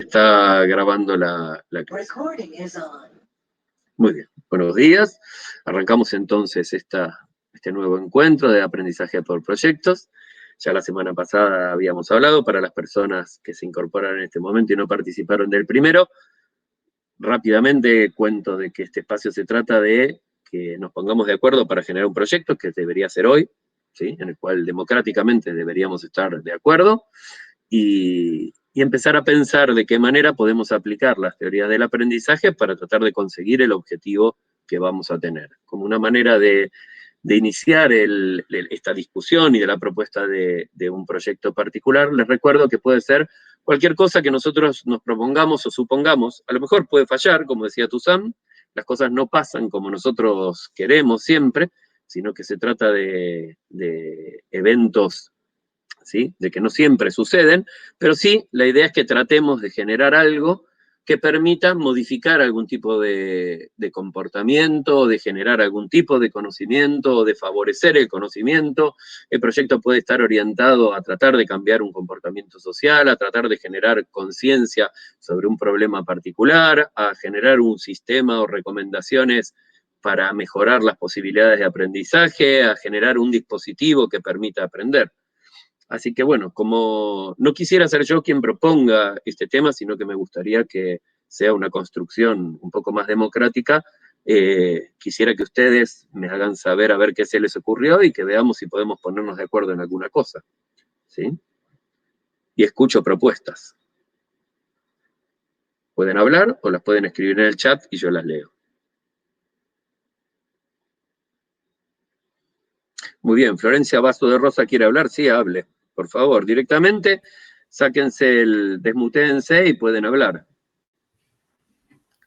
Está grabando la clase. Muy bien, buenos días. Arrancamos entonces este nuevo encuentro de aprendizaje por proyectos. Ya la semana pasada habíamos hablado, para las personas que se incorporaron en este momento y no participaron del primero, rápidamente cuento de que este espacio se trata de que nos pongamos de acuerdo para generar un proyecto que debería ser hoy, ¿sí? En el cual democráticamente deberíamos estar de acuerdo, y empezar a pensar de qué manera podemos aplicar las teorías del aprendizaje para tratar de conseguir el objetivo que vamos a tener. Como una manera de iniciar esta discusión y de la propuesta de un proyecto particular, les recuerdo que puede ser cualquier cosa que nosotros nos propongamos o supongamos. A lo mejor puede fallar, como decía Tuzán, las cosas no pasan como nosotros queremos siempre, sino que se trata de eventos, ¿sí? De que no siempre suceden, pero sí, la idea es que tratemos de generar algo que permita modificar algún tipo de comportamiento, de generar algún tipo de conocimiento, o de favorecer el conocimiento. El proyecto puede estar orientado a tratar de cambiar un comportamiento social, a tratar de generar conciencia sobre un problema particular, a generar un sistema o recomendaciones para mejorar las posibilidades de aprendizaje, a generar un dispositivo que permita aprender. Así que bueno, como no quisiera ser yo quien proponga este tema, sino que me gustaría que sea una construcción un poco más democrática, quisiera que ustedes me hagan saber a ver qué se les ocurrió y que veamos si podemos ponernos de acuerdo en alguna cosa, ¿sí? Y escucho propuestas. Pueden hablar o las pueden escribir en el chat y yo las leo. Muy bien, Florencia Vaso de Rosa quiere hablar, sí, hable. Por favor, directamente, desmutéense y pueden hablar.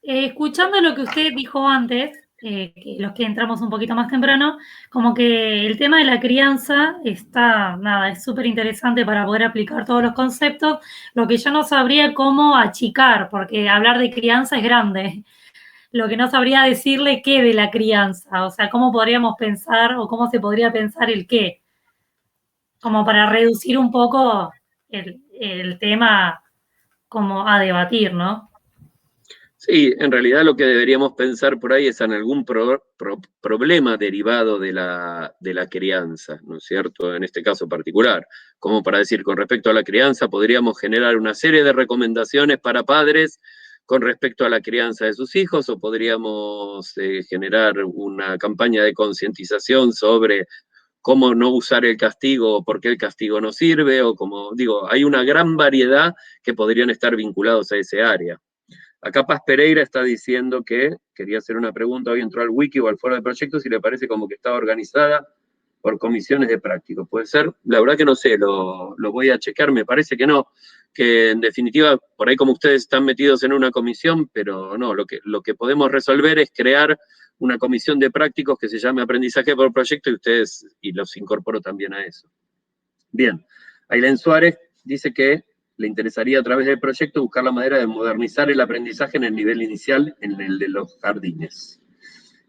Escuchando lo que usted dijo antes, que los que entramos un poquito más temprano, como que el tema de la crianza es súper interesante para poder aplicar todos los conceptos, lo que yo no sabría cómo achicar, porque hablar de crianza es grande, lo que no sabría decirle qué de la crianza, o sea, cómo podríamos pensar o cómo se podría pensar el qué, como para reducir un poco el tema como a debatir, ¿no? Sí, en realidad lo que deberíamos pensar por ahí es en algún problema derivado de la crianza, ¿no es cierto? En este caso particular, como para decir, con respecto a la crianza, podríamos generar una serie de recomendaciones para padres con respecto a la crianza de sus hijos, o podríamos generar una campaña de concientización sobre cómo no usar el castigo o por qué el castigo no sirve, o como digo, hay una gran variedad que podrían estar vinculados a ese área. Acá Paz Pereira está diciendo que quería hacer una pregunta, hoy entró al wiki o al foro de proyectos y le parece como que está organizada por comisiones de prácticos. ¿Puede ser? La verdad que no sé, lo voy a checar, me parece que no, que en definitiva, por ahí como ustedes están metidos en una comisión, pero no, lo que podemos resolver es crear una comisión de prácticos que se llame aprendizaje por proyecto y los incorporo también a eso. Bien, Ailén Suárez dice que le interesaría a través del proyecto buscar la manera de modernizar el aprendizaje en el nivel inicial, en el de los jardines.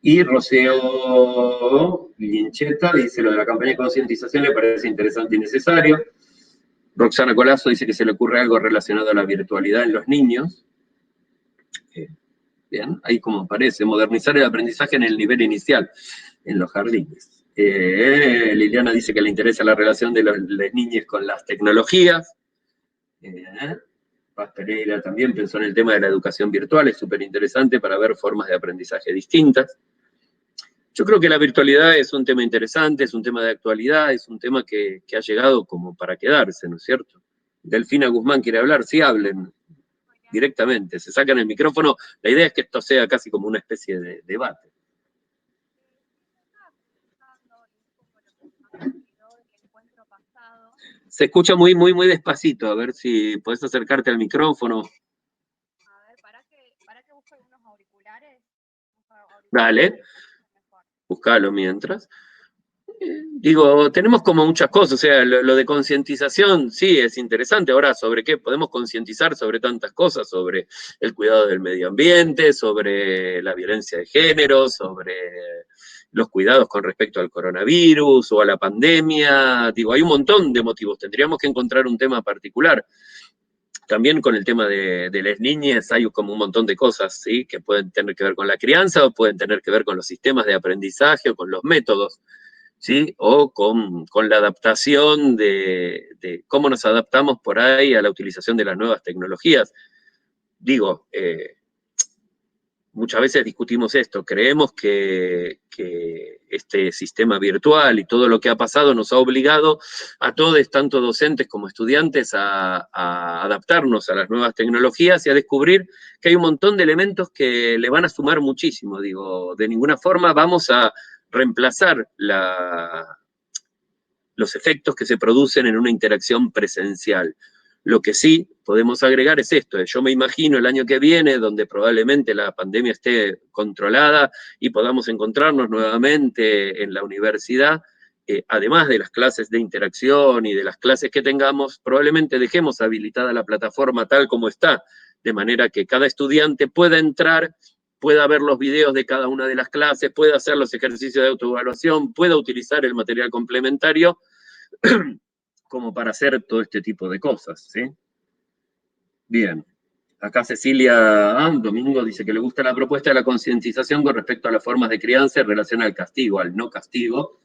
Y Rocío Lincheta dice lo de la campaña de concientización le parece interesante y necesario. Roxana Colazo dice que se le ocurre algo relacionado a la virtualidad en los niños. Bien, ahí como aparece, modernizar el aprendizaje en el nivel inicial, en los jardines. Liliana dice que le interesa la relación de los niños con las tecnologías. Paz Pereira también pensó en el tema de la educación virtual, es súper interesante para ver formas de aprendizaje distintas. Yo creo que la virtualidad es un tema interesante, es un tema de actualidad, es un tema que ha llegado como para quedarse, ¿no es cierto? Delfina Guzmán quiere hablar, sí, hablen directamente, se sacan el micrófono. La idea es que esto sea casi como una especie de debate. Se escucha muy, muy, muy despacito. A ver si podés acercarte al micrófono. A ver, para que busque unos auriculares. Dale. Buscalo mientras. Digo, tenemos como muchas cosas, o sea, lo de concientización sí es interesante. Ahora, ¿sobre qué? Podemos concientizar sobre tantas cosas, sobre el cuidado del medio ambiente, sobre la violencia de género, sobre los cuidados con respecto al coronavirus o a la pandemia. Digo, hay un montón de motivos, tendríamos que encontrar un tema particular. También con el tema de las niñas hay como un montón de cosas, ¿sí? Que pueden tener que ver con la crianza o pueden tener que ver con los sistemas de aprendizaje o con los métodos, ¿sí? O con la adaptación de cómo nos adaptamos por ahí a la utilización de las nuevas tecnologías. Digo, muchas veces discutimos esto, creemos que este sistema virtual y todo lo que ha pasado nos ha obligado a todos, tanto docentes como estudiantes, a adaptarnos a las nuevas tecnologías y a descubrir que hay un montón de elementos que le van a sumar muchísimo. Digo, de ninguna forma vamos a reemplazar los efectos que se producen en una interacción presencial. Lo que sí podemos agregar es esto, yo me imagino el año que viene, donde probablemente la pandemia esté controlada y podamos encontrarnos nuevamente en la universidad, además de las clases de interacción y de las clases que tengamos, probablemente dejemos habilitada la plataforma tal como está, de manera que cada estudiante pueda entrar, pueda ver los videos de cada una de las clases, pueda hacer los ejercicios de autoevaluación, pueda utilizar el material complementario como para hacer todo este tipo de cosas, ¿sí? Bien. Acá Cecilia Domingo dice que le gusta la propuesta de la concientización con respecto a las formas de crianza en relación al castigo, al no castigo,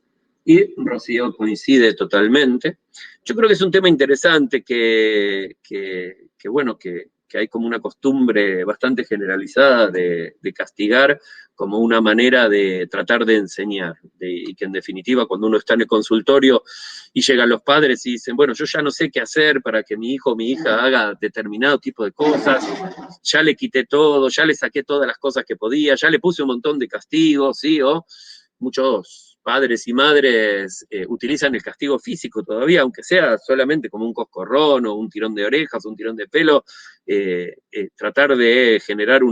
y Rocío coincide totalmente. Yo creo que es un tema interesante bueno, que hay como una costumbre bastante generalizada de castigar como una manera de tratar de enseñar, y que en definitiva cuando uno está en el consultorio y llegan los padres y dicen, bueno, yo ya no sé qué hacer para que mi hijo o mi hija haga determinado tipo de cosas, ya le quité todo, ya le saqué todas las cosas que podía, ya le puse un montón de castigos, ¿sí? O muchos padres y madres utilizan el castigo físico todavía, aunque sea solamente como un coscorrón o un tirón de orejas o un tirón de pelo, tratar de generar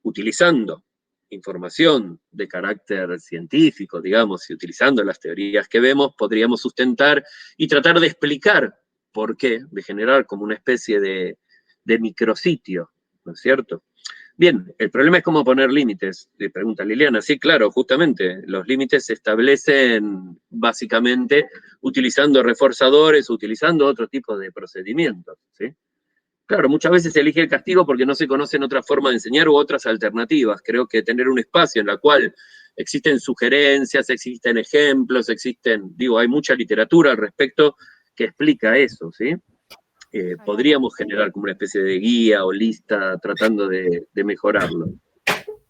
utilizando información de carácter científico, digamos, y utilizando las teorías que vemos, podríamos sustentar y tratar de explicar por qué, de generar como una especie de micrositio, ¿no es cierto? Bien, el problema es cómo poner límites, le pregunta Liliana. Sí, claro, justamente, los límites se establecen básicamente utilizando reforzadores, utilizando otro tipo de procedimientos, ¿sí? Claro, muchas veces se elige el castigo porque no se conocen otras formas de enseñar u otras alternativas. Creo que tener un espacio en el cual existen sugerencias, existen ejemplos, hay mucha literatura al respecto que explica eso, ¿sí? Podríamos generar como una especie de guía o lista tratando de mejorarlo.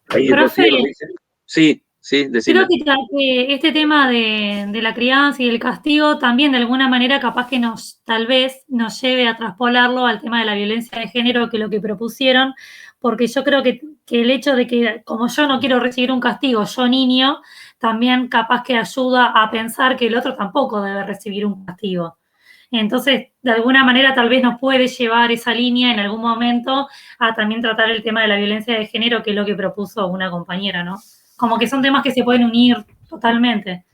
Ahí Profe, Rocío dice. Sí, decime. creo que este tema de la crianza y el castigo también de alguna manera capaz que tal vez nos lleve a traspolarlo al tema de la violencia de género, que es lo que propusieron, porque yo creo que el hecho de que como yo no quiero recibir un castigo, yo niño, también capaz que ayuda a pensar que el otro tampoco debe recibir un castigo. Entonces, de alguna manera tal vez nos puede llevar esa línea en algún momento a también tratar el tema de la violencia de género, que es lo que propuso una compañera, ¿no? Como que son temas que se pueden unir totalmente.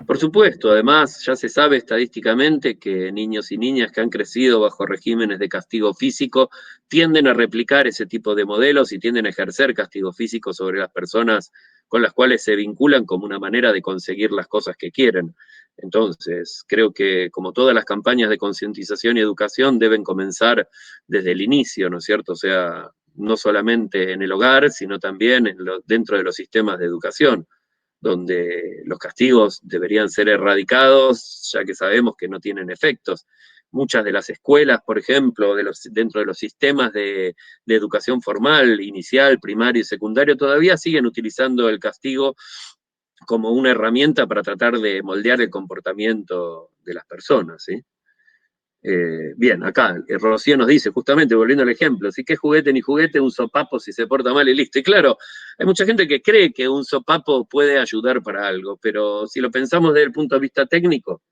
Por supuesto, además ya se sabe estadísticamente que niños y niñas que han crecido bajo regímenes de castigo físico tienden a replicar ese tipo de modelos y tienden a ejercer castigo físico sobre las personas con las cuales se vinculan como una manera de conseguir las cosas que quieren. Entonces, creo que como todas las campañas de concientización y educación deben comenzar desde el inicio, ¿no es cierto? O sea, no solamente en el hogar, sino también dentro de los sistemas de educación, donde los castigos deberían ser erradicados, ya que sabemos que no tienen efectos. Muchas de las escuelas, por ejemplo, dentro de los sistemas de educación formal, inicial, primario y secundario, todavía siguen utilizando el castigo como una herramienta para tratar de moldear el comportamiento de las personas, ¿sí? Bien, acá Rocío nos dice, justamente volviendo al ejemplo, si que juguete ni juguete, un sopapo si se porta mal y listo. Y claro, hay mucha gente que cree que un sopapo puede ayudar para algo, pero si lo pensamos desde el punto de vista técnico,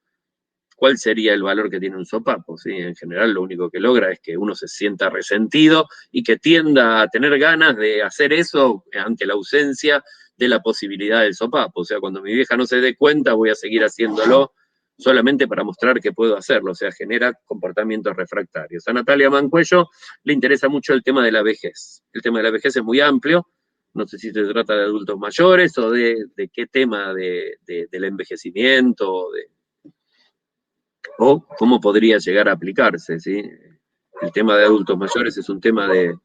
¿cuál sería el valor que tiene un sopapo? ¿Sí? En general lo único que logra es que uno se sienta resentido y que tienda a tener ganas de hacer eso ante la ausencia de la posibilidad del sopapo. O sea, cuando mi vieja no se dé cuenta, voy a seguir haciéndolo solamente para mostrar que puedo hacerlo, o sea, genera comportamientos refractarios. A Natalia Mancuello le interesa mucho el tema de la vejez. El tema de la vejez es muy amplio, no sé si se trata de adultos mayores o de qué tema del envejecimiento, o cómo podría llegar a aplicarse, ¿sí? El tema de adultos mayores es un tema de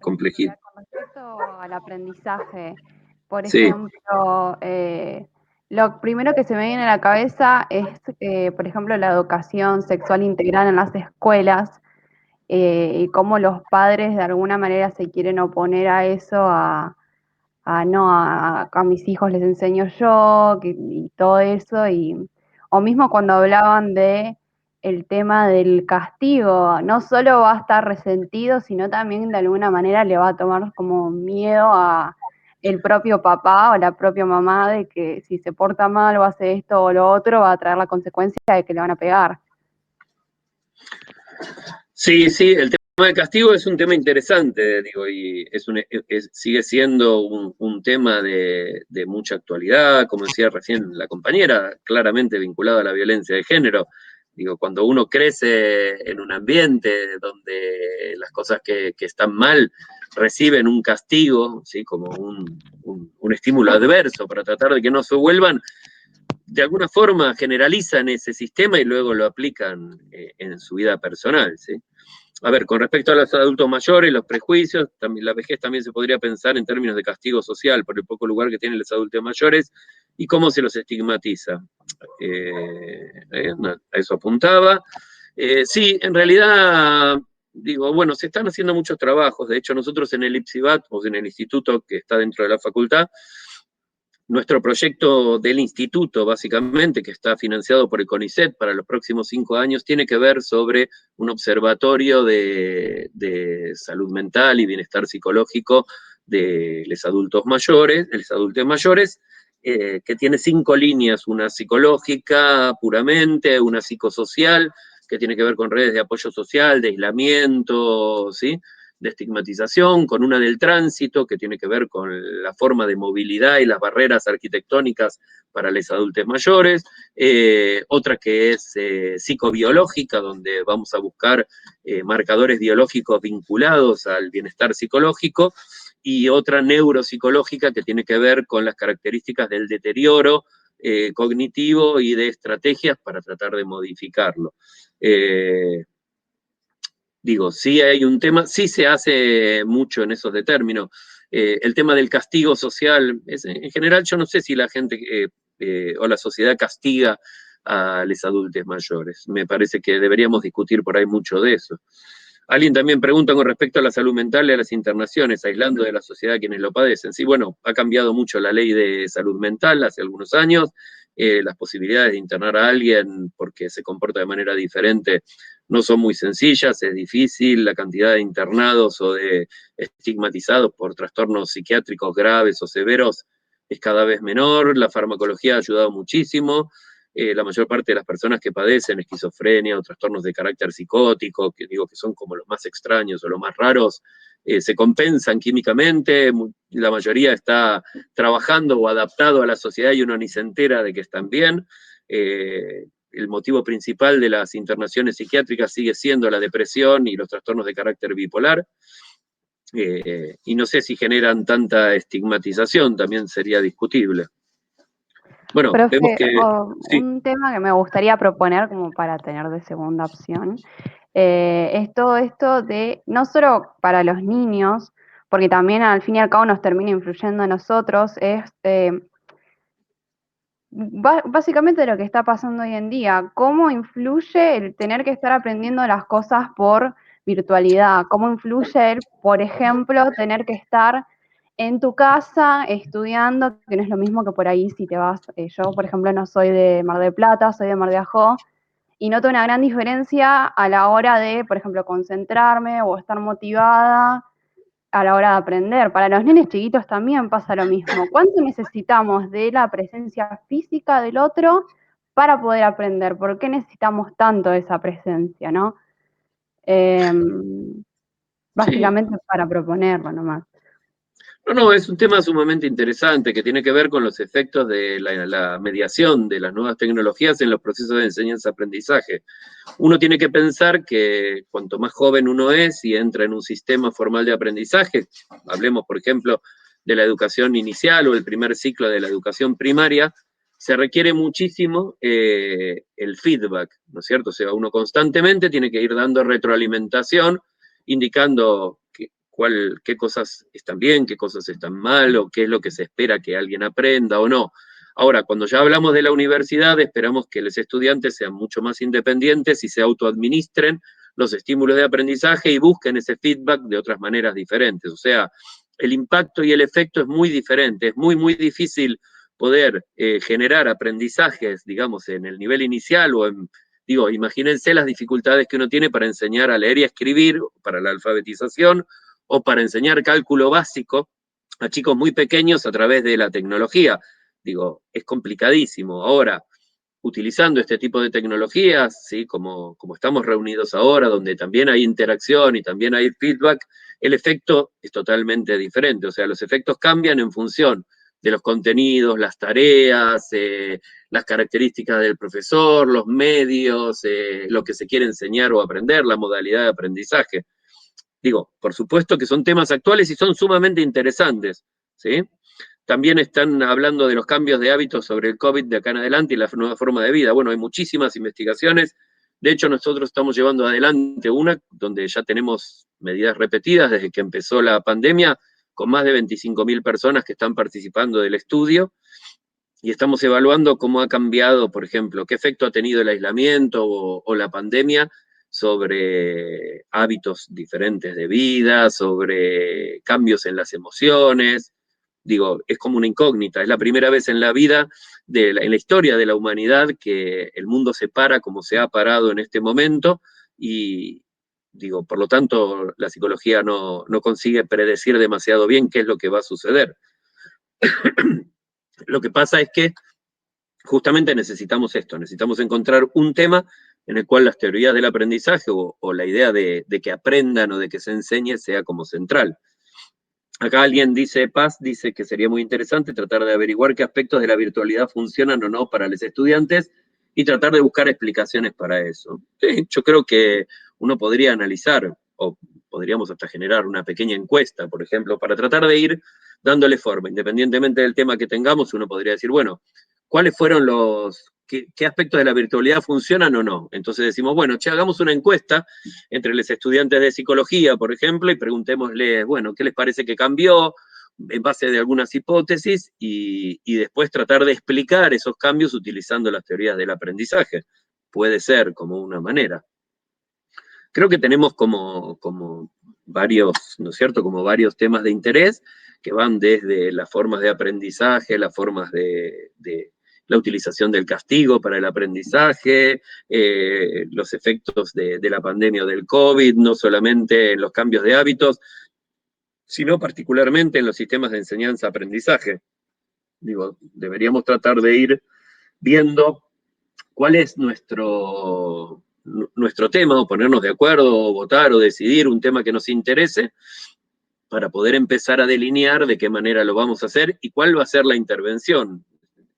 complejidad. Con respecto al aprendizaje, por Sí, ejemplo, lo primero que se me viene a la cabeza es, por ejemplo, la educación sexual integral en las escuelas, y cómo los padres de alguna manera se quieren oponer a eso, no, a mis hijos les enseño yo, y todo eso, o mismo cuando hablaban de el tema del castigo, no solo va a estar resentido, sino también de alguna manera le va a tomar como miedo a el propio papá o la propia mamá de que si se porta mal o hace esto o lo otro, va a traer la consecuencia de que le van a pegar. sí, sí, el tema del castigo es un tema interesante, digo, y sigue siendo un tema de mucha actualidad, como decía recién la compañera, claramente vinculado a la violencia de género. Digo, cuando uno crece en un ambiente donde las cosas que están mal reciben un castigo, ¿sí? Como un estímulo adverso para tratar de que no se vuelvan, de alguna forma generalizan ese sistema y luego lo aplican en su vida personal, ¿sí? A ver, con respecto a los adultos mayores, los prejuicios, también, la vejez también se podría pensar en términos de castigo social por el poco lugar que tienen los adultos mayores y cómo se los estigmatiza. A eso apuntaba. Sí, en realidad, digo, bueno, se están haciendo muchos trabajos. De hecho, nosotros en el IPSIBAT, o en el instituto que está dentro de la facultad, nuestro proyecto del instituto, básicamente, que está financiado por el CONICET para los próximos 5 años, tiene que ver sobre un observatorio de salud mental y bienestar psicológico de los adultos mayores, que tiene 5 líneas, una psicológica puramente, una psicosocial, que tiene que ver con redes de apoyo social, de aislamiento, ¿sí? De estigmatización, con una del tránsito, que tiene que ver con la forma de movilidad y las barreras arquitectónicas para los adultos mayores, otra que es psicobiológica, donde vamos a buscar marcadores biológicos vinculados al bienestar psicológico, y otra neuropsicológica que tiene que ver con las características del deterioro cognitivo y de estrategias para tratar de modificarlo. Digo, sí hay un tema, sí se hace mucho en esos de términos. El tema del castigo social, en general yo no sé si la gente o la sociedad castiga a los adultos mayores. Me parece que deberíamos discutir por ahí mucho de eso. Alguien también pregunta con respecto a la salud mental y a las internaciones, aislando de la sociedad a quienes lo padecen. Sí, bueno, ha cambiado mucho la ley de salud mental hace algunos años. Las posibilidades de internar a alguien porque se comporta de manera diferente no son muy sencillas, es difícil, la cantidad de internados o de estigmatizados por trastornos psiquiátricos graves o severos es cada vez menor, la farmacología ha ayudado muchísimo, la mayor parte de las personas que padecen esquizofrenia o trastornos de carácter psicótico, que digo que son como los más extraños o los más raros, se compensan químicamente, la mayoría está trabajando o adaptado a la sociedad y uno ni se entera de que están bien. El motivo principal de las internaciones psiquiátricas sigue siendo la depresión y los trastornos de carácter bipolar. Y no sé si generan tanta estigmatización, también sería discutible. Bueno, vemos Profe, que sí. un tema que me gustaría proponer como para tener de segunda opción, es todo esto de, no solo para los niños, porque también al fin y al cabo nos termina influyendo a nosotros, es básicamente lo que está pasando hoy en día. ¿Cómo influye el tener que estar aprendiendo las cosas por virtualidad? ¿Cómo influye el, por ejemplo, tener que estar en tu casa estudiando, que no es lo mismo que por ahí si te vas? Yo, por ejemplo, no soy de Mar del Plata, soy de Mar de Ajó, y noto una gran diferencia a la hora de, por ejemplo, concentrarme o estar motivada a la hora de aprender. Para los nenes chiquitos también pasa lo mismo. ¿Cuánto necesitamos de la presencia física del otro para poder aprender? ¿Por qué necesitamos tanto esa presencia, no? Eh, Sí, Básicamente para proponerlo nomás. no, es un tema sumamente interesante que tiene que ver con los efectos de la mediación de las nuevas tecnologías en los procesos de enseñanza-aprendizaje. Uno tiene que pensar que cuanto más joven uno es y entra en un sistema formal de aprendizaje, hablemos por ejemplo de la educación inicial o el primer ciclo de la educación primaria, se requiere muchísimo el feedback, ¿no es cierto? O sea, uno constantemente tiene que ir dando retroalimentación, indicando qué cosas están bien, qué cosas están mal, o qué es lo que se espera que alguien aprenda o no. Ahora, cuando ya hablamos de la universidad, esperamos que los estudiantes sean mucho más independientes y se autoadministren los estímulos de aprendizaje y busquen ese feedback de otras maneras diferentes. O sea, el impacto y el efecto es muy diferente, es muy, muy difícil poder generar aprendizajes, digamos, en el nivel inicial o en, digo, imagínense las dificultades que uno tiene para enseñar a leer y a escribir, para la alfabetización, o para enseñar cálculo básico a chicos muy pequeños a través de la tecnología. Digo, es complicadísimo. Ahora, utilizando este tipo de tecnologías, ¿sí? como estamos reunidos ahora, donde también hay interacción y también hay feedback, el efecto es totalmente diferente. O sea, los efectos cambian en función de los contenidos, las tareas, las características del profesor, los medios, lo que se quiere enseñar o aprender, la modalidad de aprendizaje. Digo, por supuesto que son temas actuales y son sumamente interesantes, ¿sí? También están hablando de los cambios de hábitos sobre el COVID de acá en adelante y la nueva forma de vida. Bueno, hay muchísimas investigaciones. De hecho, nosotros estamos llevando adelante una donde ya tenemos medidas repetidas desde que empezó la pandemia, con más de 25.000 personas que están participando del estudio. Y estamos evaluando cómo ha cambiado, por ejemplo, qué efecto ha tenido el aislamiento o la pandemia sobre hábitos diferentes de vida, sobre cambios en las emociones. Digo, es como una incógnita, es la primera vez en la vida, en la historia de la humanidad, que el mundo se para como se ha parado en este momento, y digo, por lo tanto, la psicología no consigue predecir demasiado bien qué es lo que va a suceder. Lo que pasa es que justamente necesitamos esto, necesitamos encontrar un tema en el cual las teorías del aprendizaje o la idea de que aprendan o de que se enseñe sea como central. Acá alguien dice, Paz, dice que sería muy interesante tratar de averiguar qué aspectos de la virtualidad funcionan o no para los estudiantes y tratar de buscar explicaciones para eso. Sí, yo creo que uno podría analizar, o podríamos hasta generar una pequeña encuesta, por ejemplo, para tratar de ir dándole forma. Independientemente del tema que tengamos, uno podría decir, bueno, ¿cuáles fueron qué aspectos de la virtualidad funcionan o no? Entonces decimos, bueno, che, hagamos una encuesta entre los estudiantes de psicología, por ejemplo, y preguntémosles, bueno, ¿qué les parece que cambió? En base de algunas hipótesis, y después tratar de explicar esos cambios utilizando las teorías del aprendizaje. Puede ser como una manera. Creo que tenemos como varios, ¿no es cierto?, como varios temas de interés que van desde las formas de aprendizaje, las formas de la utilización del castigo para el aprendizaje, los efectos de la pandemia o del COVID, no solamente en los cambios de hábitos, sino particularmente en los sistemas de enseñanza-aprendizaje. Digo, deberíamos tratar de ir viendo cuál es nuestro tema, o ponernos de acuerdo, o votar, o decidir un tema que nos interese, para poder empezar a delinear de qué manera lo vamos a hacer y cuál va a ser la intervención.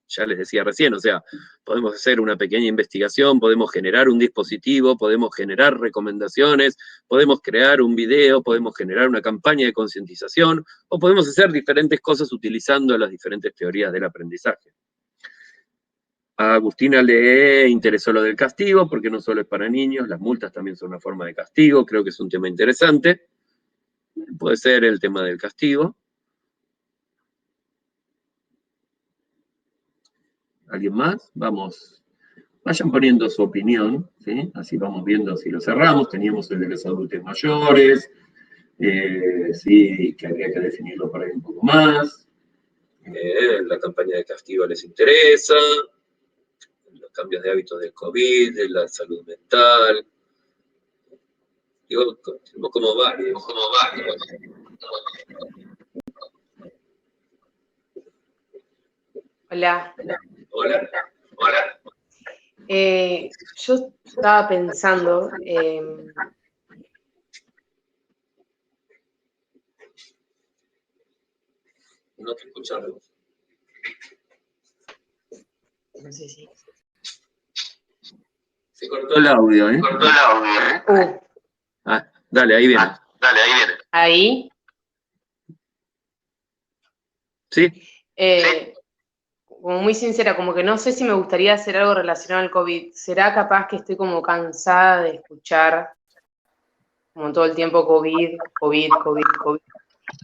Ya les decía recién, o sea, podemos hacer una pequeña investigación, podemos generar un dispositivo, podemos generar recomendaciones, podemos crear un video, podemos generar una campaña de concientización, o podemos hacer diferentes cosas utilizando las diferentes teorías del aprendizaje. A Agustina le interesó lo del castigo, porque no solo es para niños, las multas también son una forma de castigo, creo que es un tema interesante. Puede ser el tema del castigo. ¿Alguien más? Vamos, vayan poniendo su opinión, ¿sí? Así vamos viendo si lo cerramos. Teníamos el de los adultos mayores, sí, que habría que definirlo por ahí un poco más. La campaña de castigo les interesa, los cambios de hábitos del COVID, de la salud mental. Digo, tenemos como varios. Hola. Hola. Yo estaba pensando, No te escuchamos. no sé si. Se cortó el audio, ¿eh? Ah, dale, ahí viene. Ahí. ¿Sí? Sí. como muy sincera, como que no sé si me gustaría hacer algo relacionado al COVID. ¿Será capaz que estoy como cansada de escuchar como todo el tiempo COVID, COVID, COVID, COVID?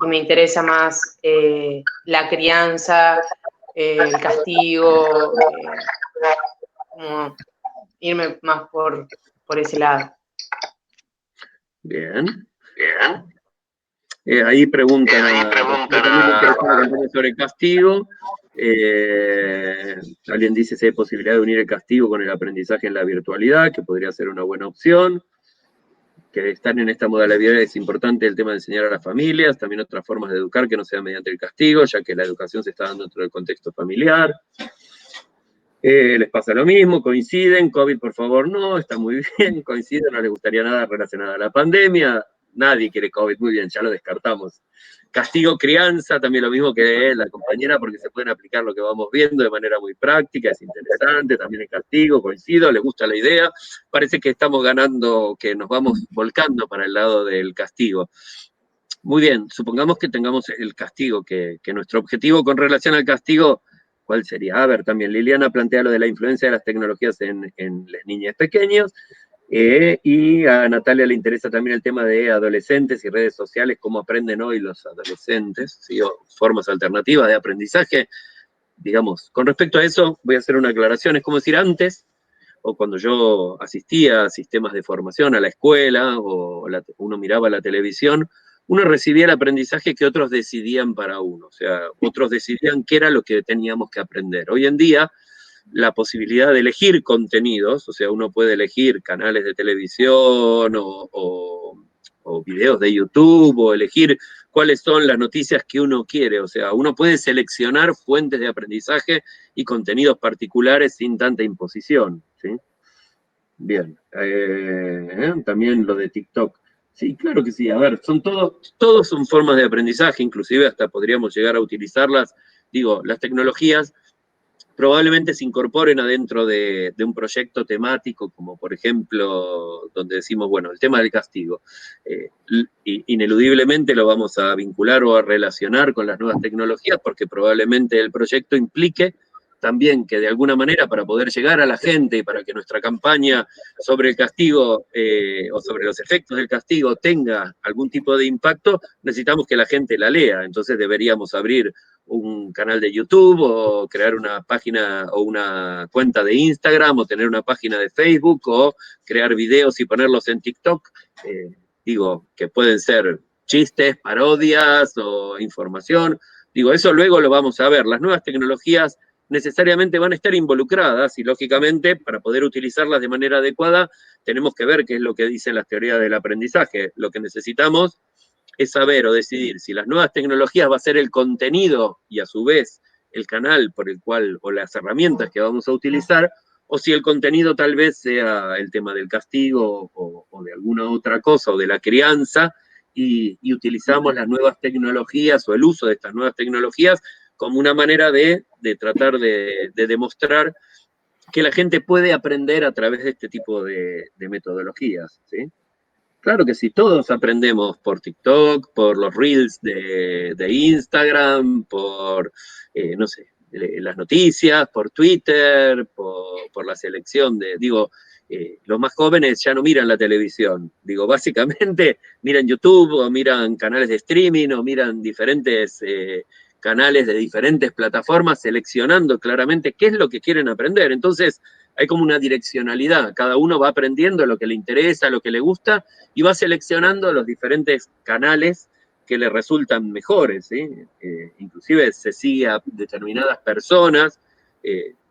Y me interesa más la crianza, el castigo, como irme más por ese lado. Bien. Ahí preguntan sobre castigo. Alguien dice si hay posibilidad de unir el castigo con el aprendizaje en la virtualidad, que podría ser una buena opción. Que están en esta modalidad es importante el tema de enseñar a las familias, también otras formas de educar que no sean mediante el castigo, ya que la educación se está dando dentro del contexto familiar. Les pasa lo mismo, coinciden, COVID por favor no, está muy bien, coinciden, no les gustaría nada relacionado a la pandemia, nadie quiere COVID, muy bien, ya lo descartamos. Castigo, crianza, también lo mismo que la compañera, porque se pueden aplicar lo que vamos viendo de manera muy práctica, es interesante, también el castigo, coincido, les gusta la idea, parece que estamos ganando, que nos vamos volcando para el lado del castigo. Muy bien, supongamos que tengamos el castigo, que nuestro objetivo con relación al castigo, ¿cuál sería? A ver, también Liliana plantea lo de la influencia de las tecnologías en las niñas pequeñas, y a Natalia le interesa también el tema de adolescentes y redes sociales, cómo aprenden hoy los adolescentes, ¿sí? O formas alternativas de aprendizaje. Digamos, con respecto a eso, voy a hacer una aclaración, es como decir antes, o cuando yo asistía a sistemas de formación, a la escuela, o uno miraba la televisión, uno recibía el aprendizaje que otros decidían para uno, o sea, otros decidían qué era lo que teníamos que aprender. Hoy en día, la posibilidad de elegir contenidos, o sea, uno puede elegir canales de televisión o videos de YouTube, o elegir cuáles son las noticias que uno quiere, o sea, uno puede seleccionar fuentes de aprendizaje y contenidos particulares sin tanta imposición, ¿sí? Bien, también lo de TikTok. Sí, claro que sí. A ver, todos son formas de aprendizaje, inclusive hasta podríamos llegar a utilizarlas. Digo, las tecnologías probablemente se incorporen adentro de un proyecto temático, como por ejemplo, donde decimos, bueno, el tema del castigo. Ineludiblemente lo vamos a vincular o a relacionar con las nuevas tecnologías, porque probablemente el proyecto implique también que de alguna manera para poder llegar a la gente y para que nuestra campaña sobre el castigo o sobre los efectos del castigo tenga algún tipo de impacto, necesitamos que la gente la lea. Entonces deberíamos abrir un canal de YouTube o crear una página o una cuenta de Instagram o tener una página de Facebook o crear videos y ponerlos en TikTok. Digo, que pueden ser chistes, parodias o información. Digo, eso luego lo vamos a ver. Las nuevas tecnologías necesariamente van a estar involucradas y lógicamente para poder utilizarlas de manera adecuada tenemos que ver qué es lo que dicen las teorías del aprendizaje. Lo que necesitamos es saber o decidir si las nuevas tecnologías va a ser el contenido y a su vez el canal por el cual o las herramientas que vamos a utilizar, o si el contenido tal vez sea el tema del castigo o de alguna otra cosa o de la crianza y utilizamos las nuevas tecnologías o el uso de estas nuevas tecnologías como una manera de tratar de demostrar que la gente puede aprender a través de este tipo de metodologías, ¿sí? Claro que sí, todos aprendemos por TikTok, por los Reels de Instagram, por, no sé, las noticias, por Twitter, por la selección de, digo, los más jóvenes ya no miran la televisión, digo, básicamente miran YouTube o miran canales de streaming o miran diferentes canales de diferentes plataformas seleccionando claramente qué es lo que quieren aprender. Entonces, hay como una direccionalidad, cada uno va aprendiendo lo que le interesa, lo que le gusta, y va seleccionando los diferentes canales que le resultan mejores, ¿sí? Inclusive se sigue a determinadas personas,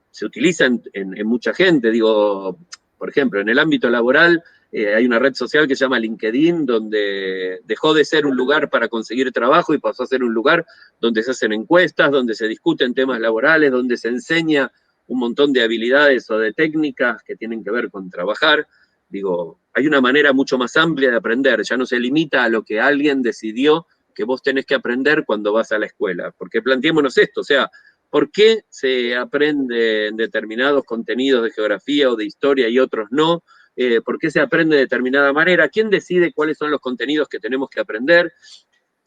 se utiliza en mucha gente, digo, por ejemplo, en el ámbito laboral hay una red social que se llama LinkedIn, donde dejó de ser un lugar para conseguir trabajo y pasó a ser un lugar donde se hacen encuestas, donde se discuten temas laborales, donde se enseña un montón de habilidades o de técnicas que tienen que ver con trabajar. Digo, hay una manera mucho más amplia de aprender, ya no se limita a lo que alguien decidió que vos tenés que aprender cuando vas a la escuela. Porque planteémonos esto, o sea, ¿por qué se aprende en determinados contenidos de geografía o de historia y otros no? ¿Por qué se aprende de determinada manera? ¿Quién decide cuáles son los contenidos que tenemos que aprender?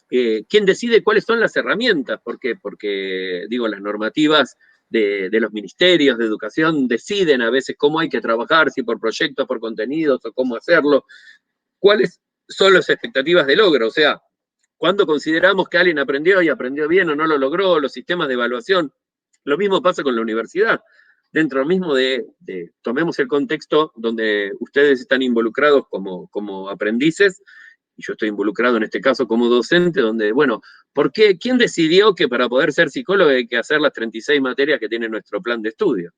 ¿Quién decide cuáles son las herramientas? ¿Por qué? Porque, digo, las normativas de los ministerios de educación deciden a veces cómo hay que trabajar, si por proyectos, por contenidos, o cómo hacerlo. ¿Cuáles son las expectativas de logro? O sea, ¿cuándo consideramos que alguien aprendió y aprendió bien o no lo logró? Los sistemas de evaluación. Lo mismo pasa con la universidad. Dentro mismo tomemos el contexto donde ustedes están involucrados como aprendices, y yo estoy involucrado en este caso como docente, donde, bueno, ¿por qué? ¿Quién decidió que para poder ser psicólogo hay que hacer las 36 materias que tiene nuestro plan de estudio?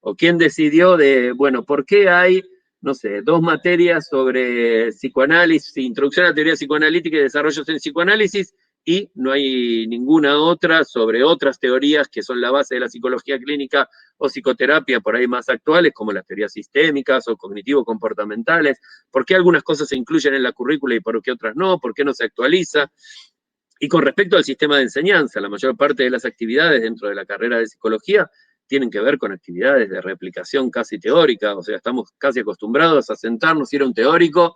¿O quién decidió bueno, ¿por qué hay, no sé, 2 materias sobre psicoanálisis, introducción a la teoría psicoanalítica y desarrollos en psicoanálisis, y no hay ninguna otra sobre otras teorías que son la base de la psicología clínica o psicoterapia por ahí más actuales, como las teorías sistémicas o cognitivo-comportamentales? ¿Por qué algunas cosas se incluyen en la currícula y por qué otras no? ¿Por qué no se actualiza? Y con respecto al sistema de enseñanza, la mayor parte de las actividades dentro de la carrera de psicología tienen que ver con actividades de replicación casi teórica, o sea, estamos casi acostumbrados a sentarnos, ir a un teórico,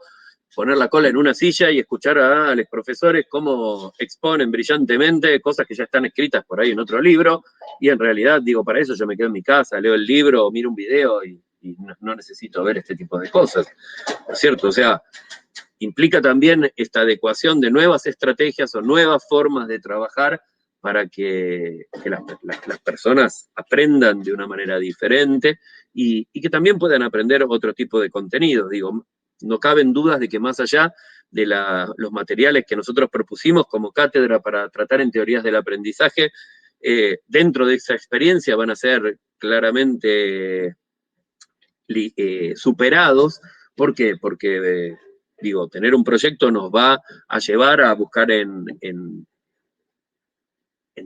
poner la cola en una silla y escuchar a los profesores cómo exponen brillantemente cosas que ya están escritas por ahí en otro libro, y en realidad, digo, para eso yo me quedo en mi casa, leo el libro, o miro un video y no necesito ver este tipo de cosas, ¿no es cierto? O sea, implica también esta adecuación de nuevas estrategias o nuevas formas de trabajar para que las personas aprendan de una manera diferente y que también puedan aprender otro tipo de contenidos. Digo, no caben dudas de que más allá de los materiales que nosotros propusimos como cátedra para tratar en teorías del aprendizaje, dentro de esa experiencia van a ser claramente superados. ¿Por qué? Porque, digo, tener un proyecto nos va a llevar a buscar en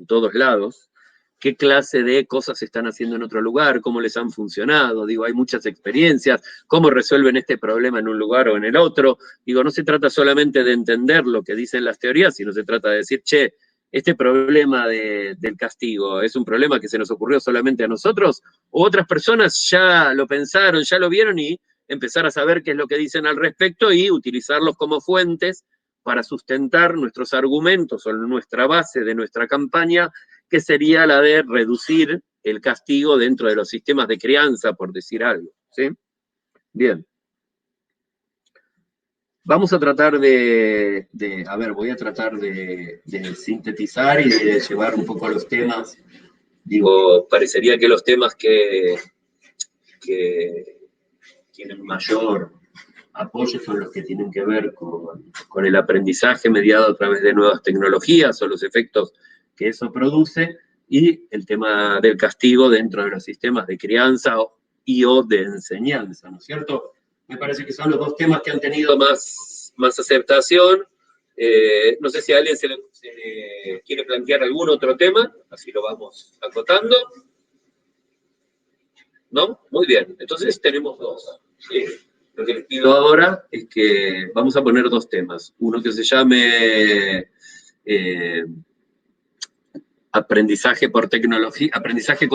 todos lados qué clase de cosas se están haciendo en otro lugar, cómo les han funcionado. Digo, hay muchas experiencias, cómo resuelven este problema en un lugar o en el otro. Digo, no se trata solamente de entender lo que dicen las teorías, sino se trata de decir, che, este problema del castigo, ¿es un problema que se nos ocurrió solamente a nosotros? ¿O otras personas ya lo pensaron, ya lo vieron, y empezar a saber qué es lo que dicen al respecto y utilizarlos como fuentes para sustentar nuestros argumentos o nuestra base de nuestra campaña, que sería la de reducir el castigo dentro de los sistemas de crianza, por decir algo, ¿sí? Bien. Vamos a tratar voy a tratar de sintetizar y de llevar un poco los temas. Digo, parecería que los temas que tienen mayor apoyo son los que tienen que ver con el aprendizaje mediado a través de nuevas tecnologías o los efectos que eso produce, y el tema del castigo dentro de los sistemas de crianza o de enseñanza, ¿no es cierto? Me parece que son los 2 temas que han tenido más aceptación. No sé si a alguien se le quiere plantear algún otro tema, así lo vamos acotando. ¿No? Muy bien, entonces tenemos 2. ¿Sí? Lo que les pido ahora es que vamos a poner 2 temas. Uno que se llame aprendizaje con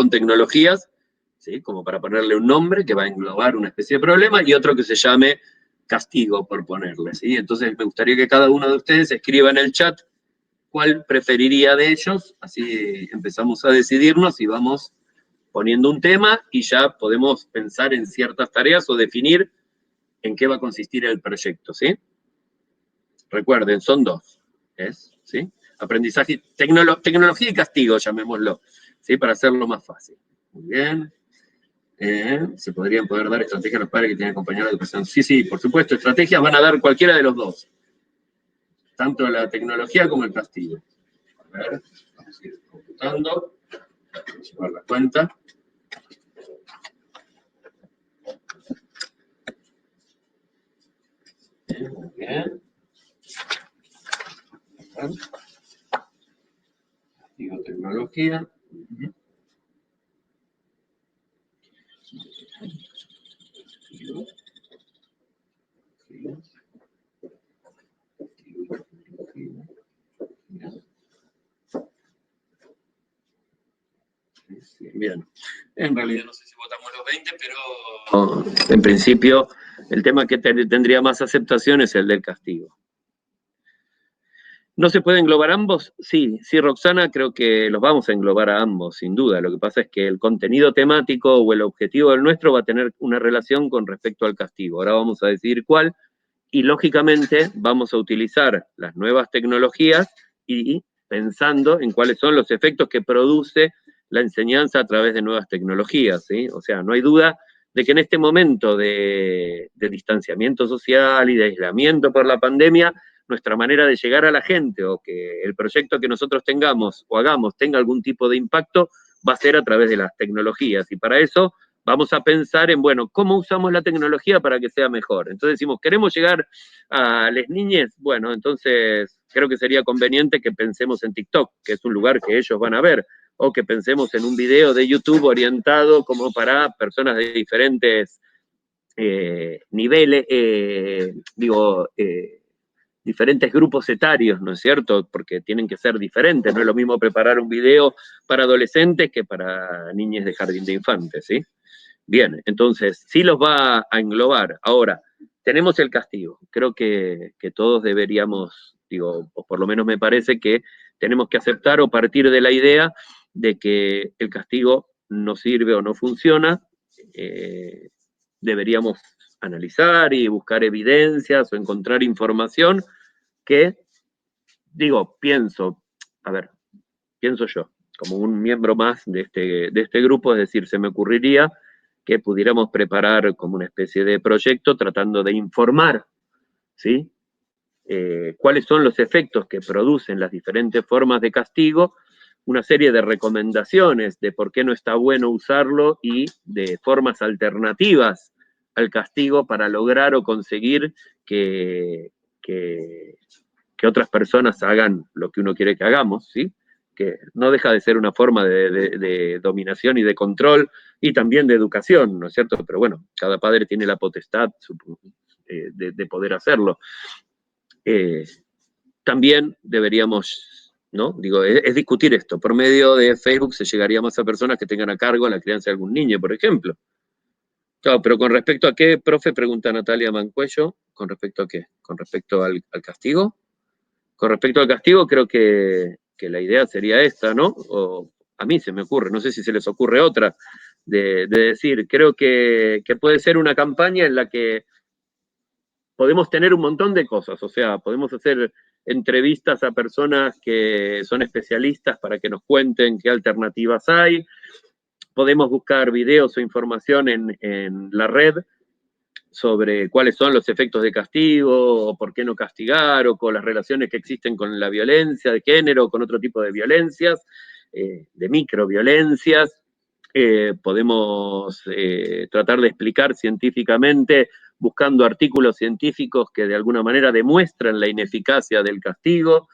tecnologías, ¿sí? Como para ponerle un nombre que va a englobar una especie de problema, y otro que se llame castigo, por ponerle, ¿sí? Entonces me gustaría que cada uno de ustedes escriba en el chat cuál preferiría de ellos, así empezamos a decidirnos y vamos poniendo un tema y ya podemos pensar en ciertas tareas o definir en qué va a consistir el proyecto, ¿sí? Recuerden, son 2, ¿sí? Aprendizaje, tecnología y castigo, llamémoslo, ¿sí? Para hacerlo más fácil. Muy bien. Se podrían poder dar estrategias a los padres que tienen acompañado la educación. Sí, por supuesto, estrategias van a dar cualquiera de los 2. Tanto la tecnología como el castigo. A ver, vamos a ir computando. Vamos a llevar la cuenta. Muy bien. Digo tecnología. Bien. En realidad no sé si votamos los 20, pero en principio el tema que tendría más aceptación es el del castigo. ¿No se puede englobar ambos? Sí, sí, Roxana, creo que los vamos a englobar a ambos, sin duda. Lo que pasa es que el contenido temático o el objetivo del nuestro va a tener una relación con respecto al castigo. Ahora vamos a decidir cuál, y lógicamente vamos a utilizar las nuevas tecnologías y pensando en cuáles son los efectos que produce la enseñanza a través de nuevas tecnologías, ¿sí? O sea, no hay duda de que en este momento de distanciamiento social y de aislamiento por la pandemia, nuestra manera de llegar a la gente o que el proyecto que nosotros tengamos o hagamos tenga algún tipo de impacto, va a ser a través de las tecnologías. Y para eso vamos a pensar en, bueno, ¿cómo usamos la tecnología para que sea mejor? Entonces decimos, ¿queremos llegar a las niñas? Bueno, entonces creo que sería conveniente que pensemos en TikTok, que es un lugar que ellos van a ver, o que pensemos en un video de YouTube orientado como para personas de diferentes niveles, diferentes grupos etarios, ¿no es cierto? Porque tienen que ser diferentes, no es lo mismo preparar un video para adolescentes que para niñas de jardín de infantes, ¿sí? Bien, entonces, sí los va a englobar. Ahora, tenemos el castigo. Creo que todos deberíamos, digo, o por lo menos me parece que tenemos que aceptar o partir de la idea de que el castigo no sirve o no funciona. Deberíamos analizar y buscar evidencias o encontrar información que, digo, pienso yo, como un miembro más de este grupo, es decir, se me ocurriría que pudiéramos preparar como una especie de proyecto tratando de informar, ¿sí? Cuáles son los efectos que producen las diferentes formas de castigo, una serie de recomendaciones de por qué no está bueno usarlo y de formas alternativas al castigo para lograr o conseguir que otras personas hagan lo que uno quiere que hagamos, ¿sí? Que no deja de ser una forma de dominación y de control y también de educación, ¿no es cierto? Pero bueno, cada padre tiene la potestad de poder hacerlo. También deberíamos, ¿no? Digo, es discutir esto. Por medio de Facebook se llegaría más a personas que tengan a cargo la crianza de algún niño, por ejemplo. Claro, pero con respecto a qué, profe, pregunta Natalia Mancuello, ¿con respecto a qué? ¿Con respecto al castigo? Con respecto al castigo, creo que la idea sería esta, ¿no? O a mí se me ocurre, no sé si se les ocurre otra, de decir, creo que puede ser una campaña en la que podemos tener un montón de cosas, o sea, podemos hacer entrevistas a personas que son especialistas para que nos cuenten qué alternativas hay, podemos buscar videos o información en la red sobre cuáles son los efectos de castigo, o por qué no castigar, o con las relaciones que existen con la violencia de género, o con otro tipo de violencias, de microviolencias. Podemos tratar de explicar científicamente, buscando artículos científicos que de alguna manera demuestran la ineficacia del castigo.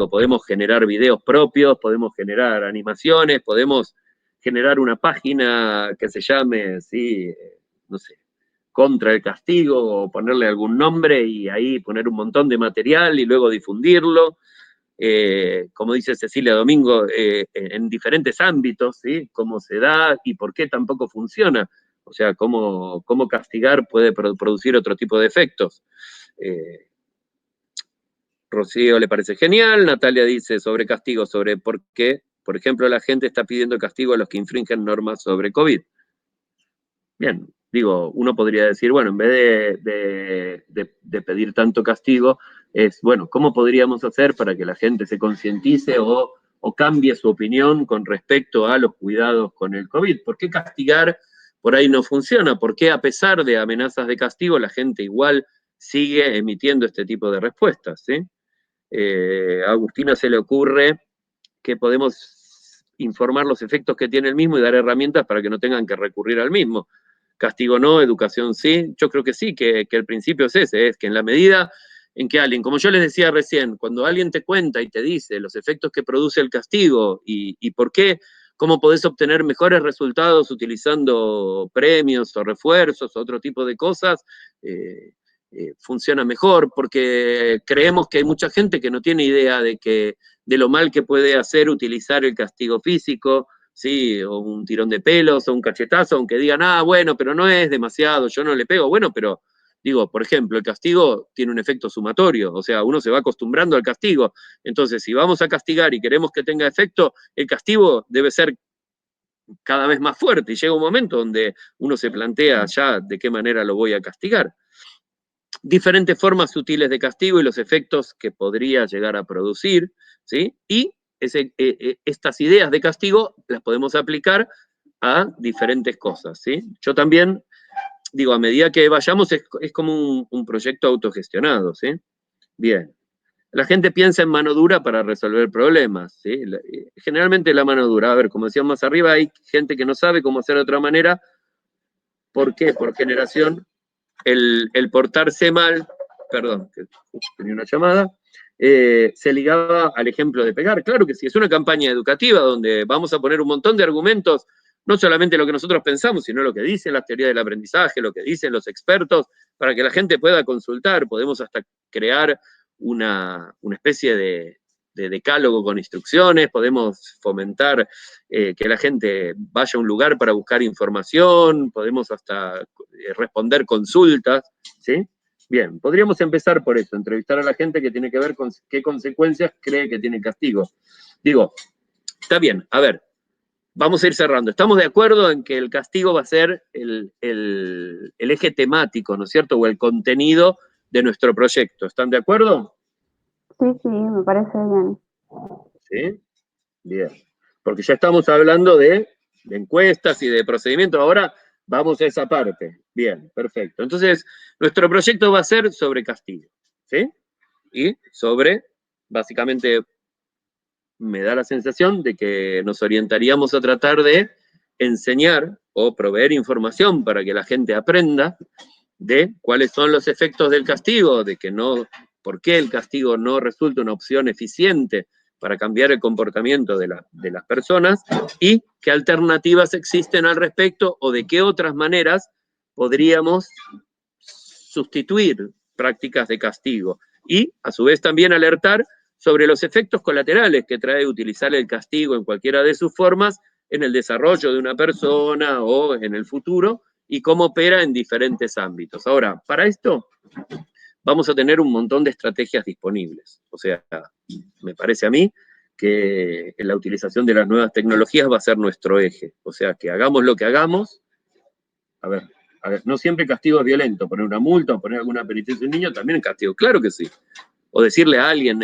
Podemos generar videos propios, podemos generar animaciones, podemos generar una página que se llame, sí, no sé, contra el castigo, o ponerle algún nombre y ahí poner un montón de material y luego difundirlo. Como dice Cecilia Domingo, en diferentes ámbitos, ¿sí? Cómo se da y por qué tampoco funciona. O sea, cómo castigar puede producir otro tipo de efectos. Rocío le parece genial, Natalia dice sobre castigo, sobre por qué, por ejemplo, la gente está pidiendo castigo a los que infringen normas sobre COVID. Bien, digo, uno podría decir, bueno, en vez de pedir tanto castigo, es, bueno, ¿cómo podríamos hacer para que la gente se concientice o cambie su opinión con respecto a los cuidados con el COVID? ¿Por qué castigar por ahí no funciona? ¿Por qué a pesar de amenazas de castigo la gente igual sigue emitiendo este tipo de respuestas? ¿Sí? A Agustina se le ocurre que podemos informar los efectos que tiene el mismo y dar herramientas para que no tengan que recurrir al mismo. Castigo no, educación sí. Yo creo que sí, que el principio es ese, es que en la medida en que alguien, como yo les decía recién, cuando alguien te cuenta y te dice los efectos que produce el castigo y por qué, cómo podés obtener mejores resultados utilizando premios o refuerzos o otro tipo de cosas, funciona mejor, porque creemos que hay mucha gente que no tiene idea de lo mal que puede hacer utilizar el castigo físico, ¿sí? O un tirón de pelos, o un cachetazo, aunque digan, bueno, pero no es demasiado, yo no le pego, bueno, pero Digo, por ejemplo, el castigo tiene un efecto sumatorio, o sea, uno se va acostumbrando al castigo. Entonces, si vamos a castigar y queremos que tenga efecto, el castigo debe ser cada vez más fuerte, y llega un momento donde uno se plantea ya de qué manera lo voy a castigar. Diferentes formas sutiles de castigo y los efectos que podría llegar a producir, ¿sí? Y estas ideas de castigo las podemos aplicar a diferentes cosas, ¿sí? Yo también, digo, a medida que vayamos es como un proyecto autogestionado, ¿sí? Bien. La gente piensa en mano dura para resolver problemas, ¿sí? Generalmente la mano dura, a ver, como decíamos más arriba, hay gente que no sabe cómo hacer de otra manera. ¿Por qué? Por generación, el portarse mal, perdón, que tenía una llamada, se ligaba al ejemplo de pegar. Claro que sí, es una campaña educativa donde vamos a poner un montón de argumentos, no solamente lo que nosotros pensamos, sino lo que dicen las teorías del aprendizaje, lo que dicen los expertos, para que la gente pueda consultar. Podemos hasta crear una especie de decálogo con instrucciones, podemos fomentar que la gente vaya a un lugar para buscar información, podemos hasta responder consultas, ¿sí? Bien, podríamos empezar por eso, entrevistar a la gente que tiene que ver con qué consecuencias cree que tiene el castigo. Digo, está bien, a ver, vamos a ir cerrando. Estamos de acuerdo en que el castigo va a ser el eje temático, ¿no es cierto? O el contenido de nuestro proyecto. ¿Están de acuerdo? Sí, sí, me parece bien. ¿Sí? Bien. Porque ya estamos hablando de encuestas y de procedimientos. Ahora vamos a esa parte. Bien, perfecto. Entonces, nuestro proyecto va a ser sobre castigo, ¿sí? Y sobre, básicamente, me da la sensación de que nos orientaríamos a tratar de enseñar o proveer información para que la gente aprenda de cuáles son los efectos del castigo, de que no, por qué el castigo no resulta una opción eficiente para cambiar el comportamiento de las personas y qué alternativas existen al respecto o de qué otras maneras podríamos sustituir prácticas de castigo. Y a su vez también alertar sobre los efectos colaterales que trae utilizar el castigo en cualquiera de sus formas en el desarrollo de una persona o en el futuro, y cómo opera en diferentes ámbitos. Ahora, para esto vamos a tener un montón de estrategias disponibles. O sea, me parece a mí que la utilización de las nuevas tecnologías va a ser nuestro eje. O sea, que hagamos lo que hagamos. A ver, no siempre castigo es violento. Poner una multa o poner alguna penitencia a un niño también es castigo. Claro que sí. O decirle a alguien,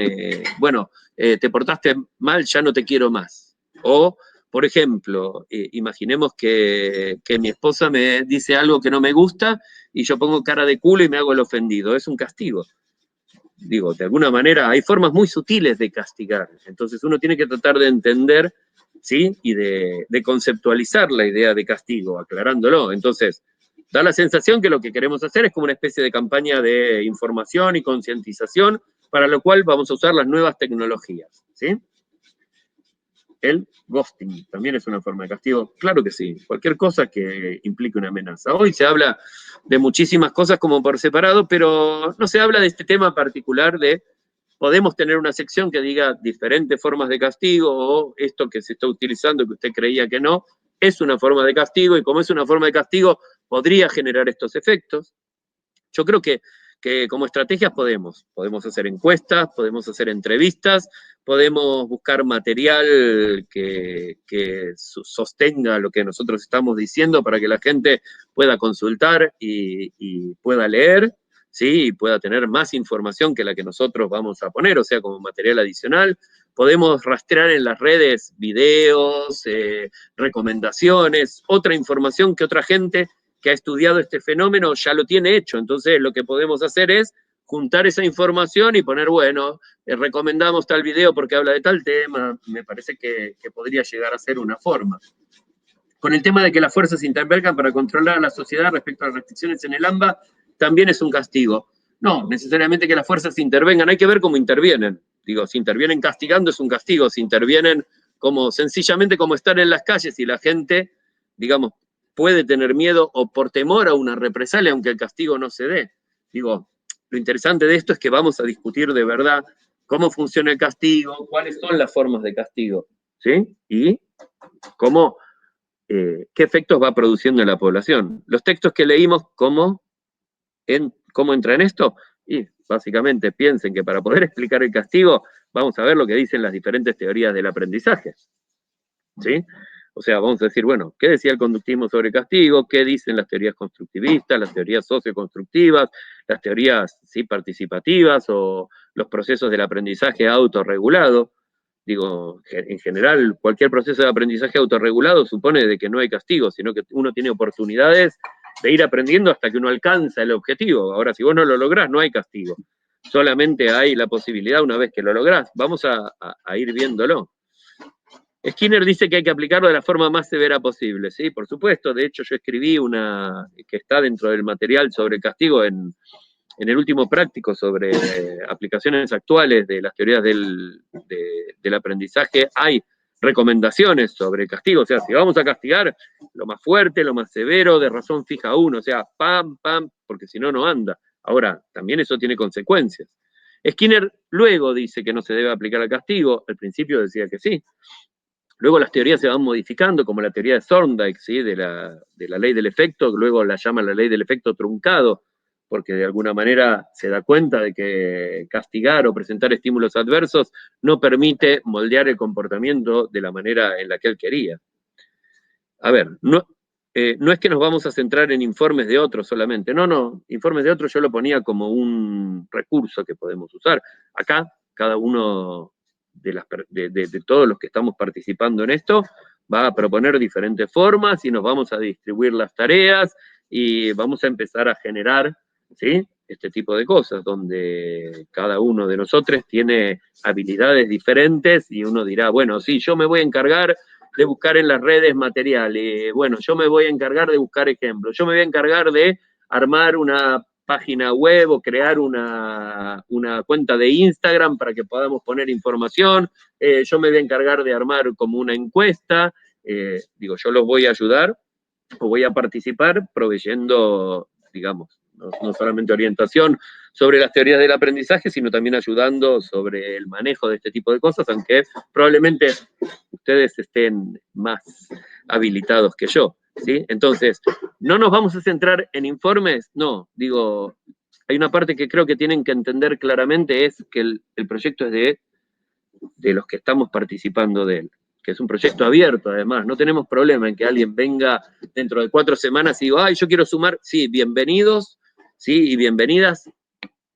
te portaste mal, ya no te quiero más. O, por ejemplo, imaginemos que mi esposa me dice algo que no me gusta y yo pongo cara de culo y me hago el ofendido. Es un castigo. Digo, de alguna manera hay formas muy sutiles de castigar. Entonces uno tiene que tratar de entender, ¿sí? Y de conceptualizar la idea de castigo, aclarándolo. Entonces, da la sensación que lo que queremos hacer es como una especie de campaña de información y concientización, para lo cual vamos a usar las nuevas tecnologías, ¿sí? El ghosting también es una forma de castigo. Claro que sí, cualquier cosa que implique una amenaza. Hoy se habla de muchísimas cosas como por separado, pero no se habla de este tema particular de podemos tener una sección que diga diferentes formas de castigo o esto que se está utilizando que usted creía que no, es una forma de castigo y como es una forma de castigo podría generar estos efectos. Yo creo que como estrategias podemos hacer encuestas, podemos hacer entrevistas, podemos buscar material que sostenga lo que nosotros estamos diciendo para que la gente pueda consultar y pueda leer, ¿sí? Y pueda tener más información que la que nosotros vamos a poner, o sea, como material adicional. Podemos rastrear en las redes videos, recomendaciones, otra información que otra gente que ha estudiado este fenómeno ya lo tiene hecho. Entonces lo que podemos hacer es juntar esa información y poner, bueno, recomendamos tal video porque habla de tal tema. Me parece que podría llegar a ser una forma. Con el tema de que las fuerzas intervengan para controlar a la sociedad respecto a las restricciones en el AMBA, también es un castigo. No, necesariamente que las fuerzas intervengan, hay que ver cómo intervienen. Digo, si intervienen castigando es un castigo, si intervienen como sencillamente como estar en las calles y la gente, digamos, puede tener miedo o por temor a una represalia, aunque el castigo no se dé. Digo, lo interesante de esto es que vamos a discutir de verdad cómo funciona el castigo, cuáles son las formas de castigo, ¿sí? Y cómo, qué efectos va produciendo en la población. Los textos que leímos, como en ¿Cómo entra en esto? Y básicamente piensen que para poder explicar el castigo, vamos a ver lo que dicen las diferentes teorías del aprendizaje, ¿sí? O sea, vamos a decir, bueno, ¿qué decía el conductismo sobre castigo? ¿Qué dicen las teorías constructivistas, las teorías socioconstructivas, las teorías ¿sí? participativas o los procesos del aprendizaje autorregulado? Digo, en general, cualquier proceso de aprendizaje autorregulado supone de que no hay castigo, sino que uno tiene oportunidades de ir aprendiendo hasta que uno alcanza el objetivo. Ahora, si vos no lo lográs, no hay castigo. Solamente hay la posibilidad una vez que lo lográs. Vamos a ir viéndolo. Skinner dice que hay que aplicarlo de la forma más severa posible, ¿sí? Por supuesto, de hecho yo escribí una que está dentro del material sobre el castigo en el último práctico sobre aplicaciones actuales de las teorías del aprendizaje. Hay recomendaciones sobre el castigo, o sea, si vamos a castigar, lo más fuerte, lo más severo, de razón fija uno, o sea, pam, pam, porque si no, no anda. Ahora, también eso tiene consecuencias. Skinner luego dice que no se debe aplicar el castigo, al principio decía que sí. Luego las teorías se van modificando, como la teoría de Thorndike, ¿sí? de la ley del efecto, luego la llama la ley del efecto truncado, porque de alguna manera se da cuenta de que castigar o presentar estímulos adversos no permite moldear el comportamiento de la manera en la que él quería. A ver, no es que nos vamos a centrar en informes de otros solamente, no, informes de otros yo lo ponía como un recurso que podemos usar. Acá, cada uno de todos los que estamos participando en esto, va a proponer diferentes formas y nos vamos a distribuir las tareas y vamos a empezar a generar, ¿sí? Este tipo de cosas, donde cada uno de nosotros tiene habilidades diferentes y uno dirá, bueno, sí, yo me voy a encargar de buscar en las redes materiales, bueno, yo me voy a encargar de buscar ejemplos, yo me voy a encargar de armar una página web o crear una cuenta de Instagram para que podamos poner información, yo me voy a encargar de armar como una encuesta, digo, yo los voy a ayudar o voy a participar proveyendo, digamos, no solamente orientación sobre las teorías del aprendizaje, sino también ayudando sobre el manejo de este tipo de cosas, aunque probablemente ustedes estén más habilitados que yo, ¿sí? Entonces, ¿no nos vamos a centrar en informes? No, digo, hay una parte que creo que tienen que entender claramente, es que el proyecto es de los que estamos participando de él, que es un proyecto abierto además, no tenemos problema en que alguien venga dentro de 4 semanas y diga, ay, yo quiero sumar, sí, bienvenidos, sí, y bienvenidas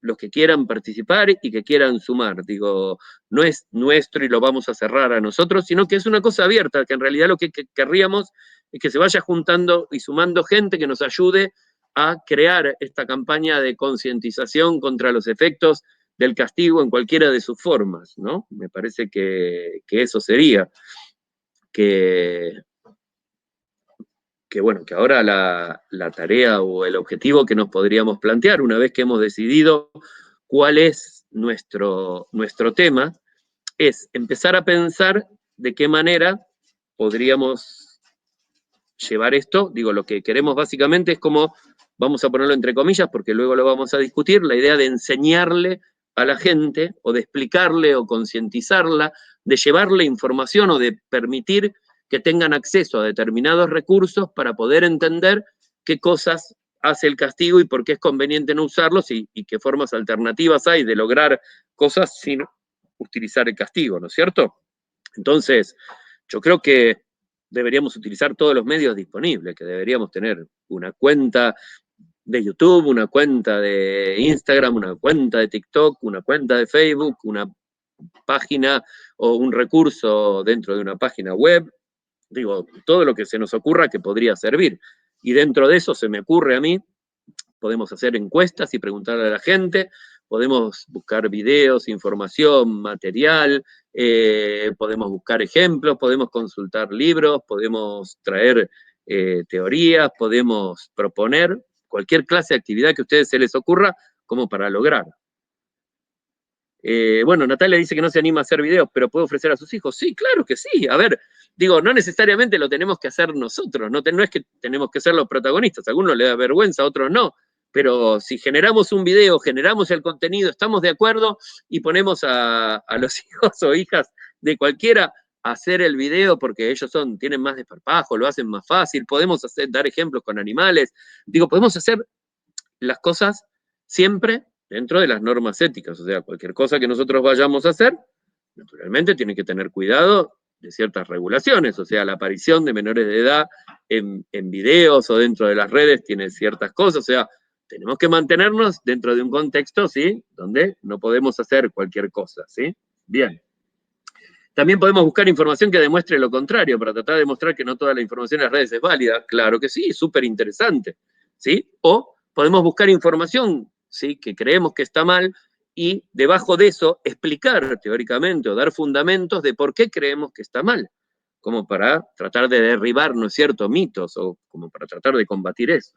los que quieran participar y que quieran sumar. Digo, no es nuestro y lo vamos a cerrar a nosotros, sino que es una cosa abierta, que en realidad lo que querríamos es que se vaya juntando y sumando gente que nos ayude a crear esta campaña de concientización contra los efectos del castigo en cualquiera de sus formas, ¿no? Me parece que eso sería, que bueno, que ahora la tarea o el objetivo que nos podríamos plantear, una vez que hemos decidido cuál es nuestro tema, es empezar a pensar de qué manera podríamos llevar esto. Digo, lo que queremos básicamente es como, vamos a ponerlo entre comillas, porque luego lo vamos a discutir, la idea de enseñarle a la gente, o de explicarle, o concientizarla, de llevarle información, o de permitir que tengan acceso a determinados recursos para poder entender qué cosas hace el castigo y por qué es conveniente no usarlos y qué formas alternativas hay de lograr cosas sin utilizar el castigo, ¿no es cierto? Entonces, yo creo que deberíamos utilizar todos los medios disponibles, que deberíamos tener una cuenta de YouTube, una cuenta de Instagram, una cuenta de TikTok, una cuenta de Facebook, una página o un recurso dentro de una página web. Digo, todo lo que se nos ocurra que podría servir. Y dentro de eso se me ocurre a mí, podemos hacer encuestas y preguntarle a la gente, podemos buscar videos, información, material, podemos buscar ejemplos, podemos consultar libros, podemos traer teorías, podemos proponer cualquier clase de actividad que a ustedes se les ocurra como para lograr. Bueno, Natalia dice que no se anima a hacer videos, pero puede ofrecer a sus hijos. Sí, claro que sí. A ver, digo, no necesariamente lo tenemos que hacer nosotros, no es que tenemos que ser los protagonistas, a algunos les da vergüenza, a otros no, pero si generamos un video, generamos el contenido, estamos de acuerdo y ponemos a los hijos o hijas de cualquiera a hacer el video porque ellos tienen más desparpajo, lo hacen más fácil, podemos dar ejemplos con animales, digo, podemos hacer las cosas siempre dentro de las normas éticas. O sea, cualquier cosa que nosotros vayamos a hacer, naturalmente tiene que tener cuidado de ciertas regulaciones. O sea, la aparición de menores de edad en videos o dentro de las redes tiene ciertas cosas. O sea, tenemos que mantenernos dentro de un contexto, ¿sí?, donde no podemos hacer cualquier cosa, ¿sí? Bien. También podemos buscar información que demuestre lo contrario, para tratar de demostrar que no toda la información en las redes es válida. Claro que sí, súper interesante, ¿sí? O podemos buscar información, ¿sí?, que creemos que está mal, y debajo de eso explicar teóricamente o dar fundamentos de por qué creemos que está mal, como para tratar de derribar, ¿no es cierto?, mitos, o como para tratar de combatir eso.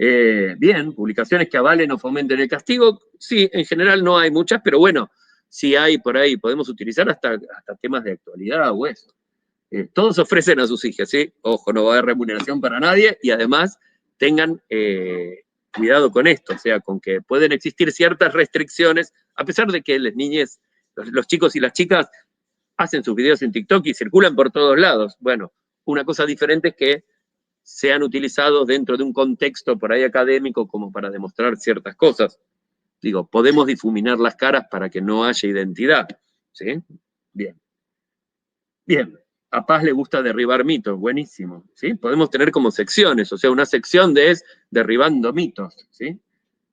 Bien, publicaciones que avalen o fomenten el castigo, sí, en general no hay muchas, pero bueno, sí hay por ahí, podemos utilizar hasta temas de actualidad o eso. Todos ofrecen a sus hijas, ¿sí? Ojo, no va a haber remuneración para nadie, y además tengan cuidado con esto, o sea, con que pueden existir ciertas restricciones, a pesar de que las niñas, los chicos y las chicas hacen sus videos en TikTok y circulan por todos lados. Bueno, una cosa diferente es que sean utilizados dentro de un contexto por ahí académico como para demostrar ciertas cosas. Digo, podemos difuminar las caras para que no haya identidad, ¿sí? Bien. Bien, a Paz le gusta derribar mitos, buenísimo, ¿sí? Podemos tener como secciones, o sea, una sección es derribando mitos, ¿sí?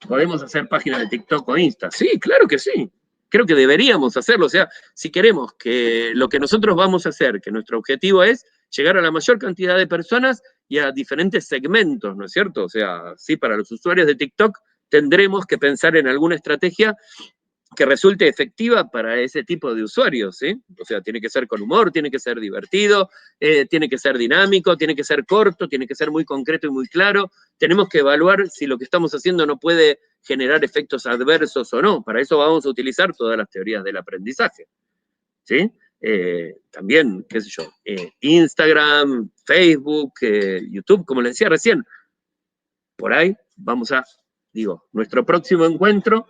Podemos hacer páginas de TikTok o Insta, sí, claro que sí. Creo que deberíamos hacerlo, o sea, si queremos que lo que nosotros vamos a hacer, que nuestro objetivo es llegar a la mayor cantidad de personas y a diferentes segmentos, ¿no es cierto? O sea, sí, para los usuarios de TikTok tendremos que pensar en alguna estrategia que resulte efectiva para ese tipo de usuarios, ¿sí? O sea, tiene que ser con humor, tiene que ser divertido, tiene que ser dinámico, tiene que ser corto, tiene que ser muy concreto y muy claro. Tenemos que evaluar si lo que estamos haciendo no puede generar efectos adversos o no. Para eso vamos a utilizar todas las teorías del aprendizaje, ¿sí? También, qué sé yo, Instagram, Facebook, YouTube, como les decía recién. Por ahí vamos a, digo, nuestro próximo encuentro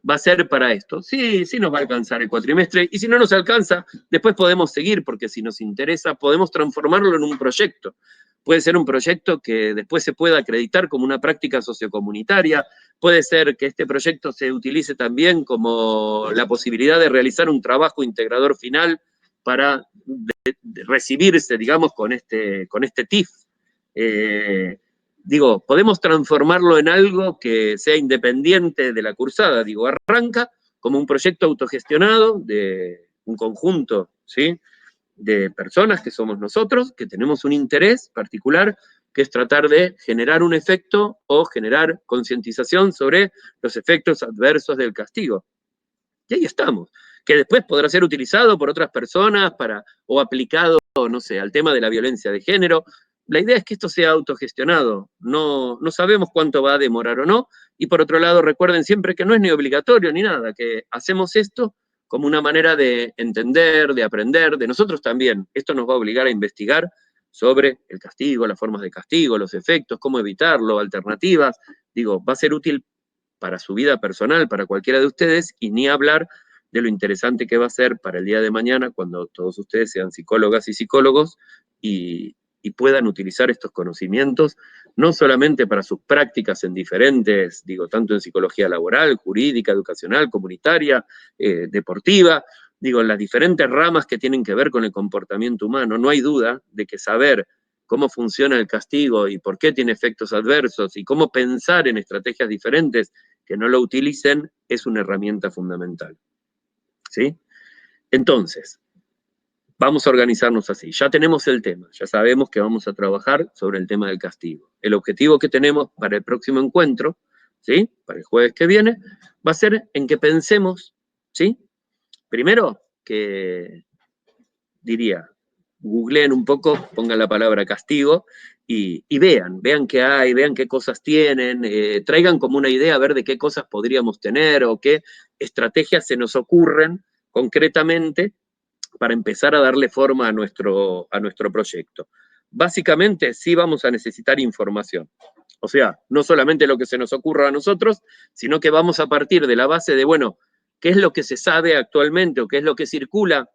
va a ser para esto. Sí, sí nos va a alcanzar el cuatrimestre, y si no nos alcanza, después podemos seguir, porque si nos interesa, podemos transformarlo en un proyecto. Puede ser un proyecto que después se pueda acreditar como una práctica sociocomunitaria, puede ser que este proyecto se utilice también como la posibilidad de realizar un trabajo integrador final para de recibirse, digamos, con este TIF. Digo, podemos transformarlo en algo que sea independiente de la cursada. Digo, arranca como un proyecto autogestionado de un conjunto, ¿sí?, de personas que somos nosotros, que tenemos un interés particular, que es tratar de generar un efecto o generar concientización sobre los efectos adversos del castigo. Y ahí estamos. Que después podrá ser utilizado por otras personas o aplicado, no sé, al tema de la violencia de género. La idea es que esto sea autogestionado. No sabemos cuánto va a demorar o no. Y por otro lado, recuerden siempre que no es ni obligatorio ni nada, que hacemos esto como una manera de entender, de aprender, de nosotros también. Esto nos va a obligar a investigar sobre el castigo, las formas de castigo, los efectos, cómo evitarlo, alternativas. Digo, va a ser útil para su vida personal, para cualquiera de ustedes, y ni hablar de lo interesante que va a ser para el día de mañana cuando todos ustedes sean psicólogas y psicólogos y puedan utilizar estos conocimientos, no solamente para sus prácticas en diferentes, digo, tanto en psicología laboral, jurídica, educacional, comunitaria, deportiva, digo, en las diferentes ramas que tienen que ver con el comportamiento humano. No hay duda de que saber cómo funciona el castigo y por qué tiene efectos adversos y cómo pensar en estrategias diferentes que no lo utilicen es una herramienta fundamental, ¿sí? Entonces, vamos a organizarnos así. Ya tenemos el tema, ya sabemos que vamos a trabajar sobre el tema del castigo. El objetivo que tenemos para el próximo encuentro, ¿sí?, para el jueves que viene, va a ser en que pensemos, ¿sí?, primero que, diría, googleen un poco, pongan la palabra castigo y vean qué hay, vean qué cosas tienen, traigan como una idea a ver de qué cosas podríamos tener o qué estrategias se nos ocurren concretamente para empezar a darle forma a nuestro proyecto. Básicamente sí vamos a necesitar información. O sea, no solamente lo que se nos ocurra a nosotros, sino que vamos a partir de la base de, bueno, ¿qué es lo que se sabe actualmente o qué es lo que circula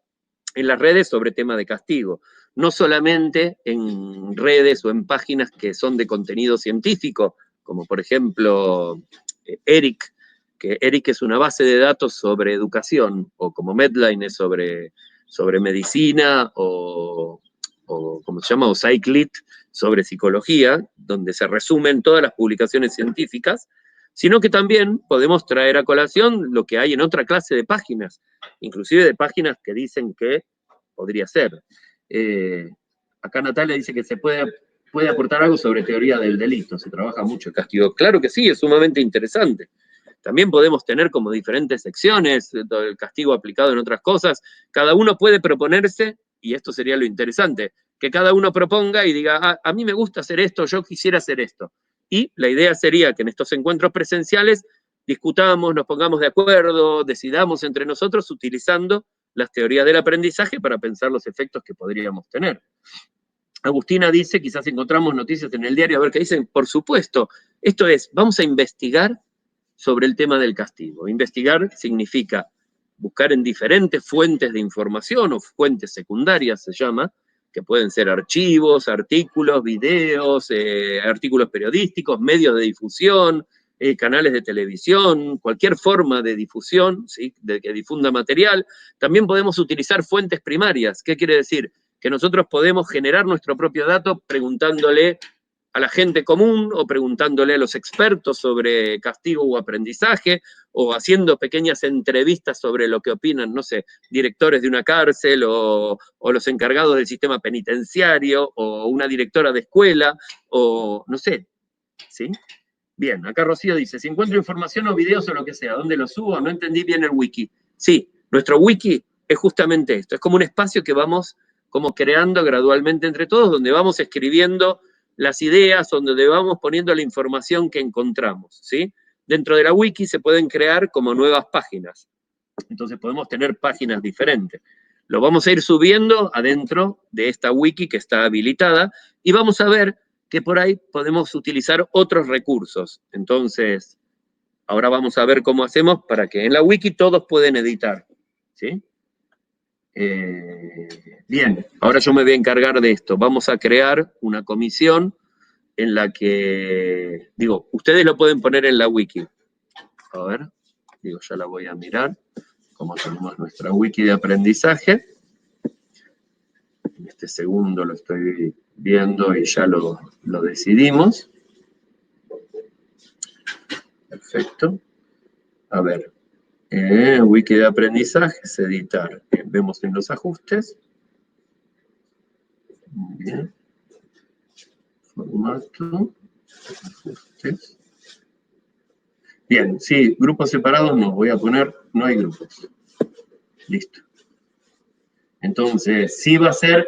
en las redes sobre tema de castigo? No solamente en redes o en páginas que son de contenido científico, como por ejemplo ERIC, que ERIC es una base de datos sobre educación, o como Medline es sobre medicina, o ¿cómo se llama? O Cyclit sobre psicología, donde se resumen todas las publicaciones científicas, sino que también podemos traer a colación lo que hay en otra clase de páginas, inclusive de páginas que dicen que podría ser. Acá Natalia dice que se puede aportar algo sobre teoría del delito, se trabaja mucho el castigo. Claro que sí, es sumamente interesante. También podemos tener como diferentes secciones, el castigo aplicado en otras cosas. Cada uno puede proponerse, y esto sería lo interesante, que cada uno proponga y diga, a mí me gusta hacer esto, yo quisiera hacer esto. Y la idea sería que en estos encuentros presenciales discutamos, nos pongamos de acuerdo, decidamos entre nosotros utilizando las teorías del aprendizaje para pensar los efectos que podríamos tener. Agustina dice, quizás encontramos noticias en el diario, a ver qué dicen. Por supuesto, esto es, vamos a investigar sobre el tema del castigo. Investigar significa buscar en diferentes fuentes de información, o fuentes secundarias se llama, que pueden ser archivos, artículos, videos, artículos periodísticos, medios de difusión, canales de televisión, cualquier forma de difusión, ¿sí? De que difunda material. También podemos utilizar fuentes primarias. ¿Qué quiere decir? Que nosotros podemos generar nuestro propio dato preguntándole a la gente común o preguntándole a los expertos sobre castigo o aprendizaje, o haciendo pequeñas entrevistas sobre lo que opinan, no sé, directores de una cárcel o los encargados del sistema penitenciario o una directora de escuela o no sé, ¿sí? Bien, acá Rocío dice, si encuentro información o videos o lo que sea, ¿dónde lo subo? No entendí bien el wiki. Sí, nuestro wiki es justamente esto, es como un espacio que vamos como creando gradualmente entre todos, donde vamos escribiendo las ideas, donde vamos poniendo la información que encontramos, ¿sí? Dentro de la wiki se pueden crear como nuevas páginas, entonces podemos tener páginas diferentes. Lo vamos a ir subiendo adentro de esta wiki que está habilitada y vamos a ver que por ahí podemos utilizar otros recursos. Entonces, ahora vamos a ver cómo hacemos para que en la wiki todos pueden editar, ¿sí? Bien, ahora yo me voy a encargar de esto. Vamos a crear una comisión en la que, digo, ustedes lo pueden poner en la wiki. A ver, digo, ya la voy a mirar. Como tenemos nuestra wiki de aprendizaje. En este segundo lo estoy viendo y ya lo decidimos. Perfecto. A ver, wiki de aprendizaje, editar. Vemos en los ajustes. Muy bien. Formato. Ajustes. Bien, sí, grupos separados no, voy a poner, no hay grupos. Listo. Entonces, sí va a ser,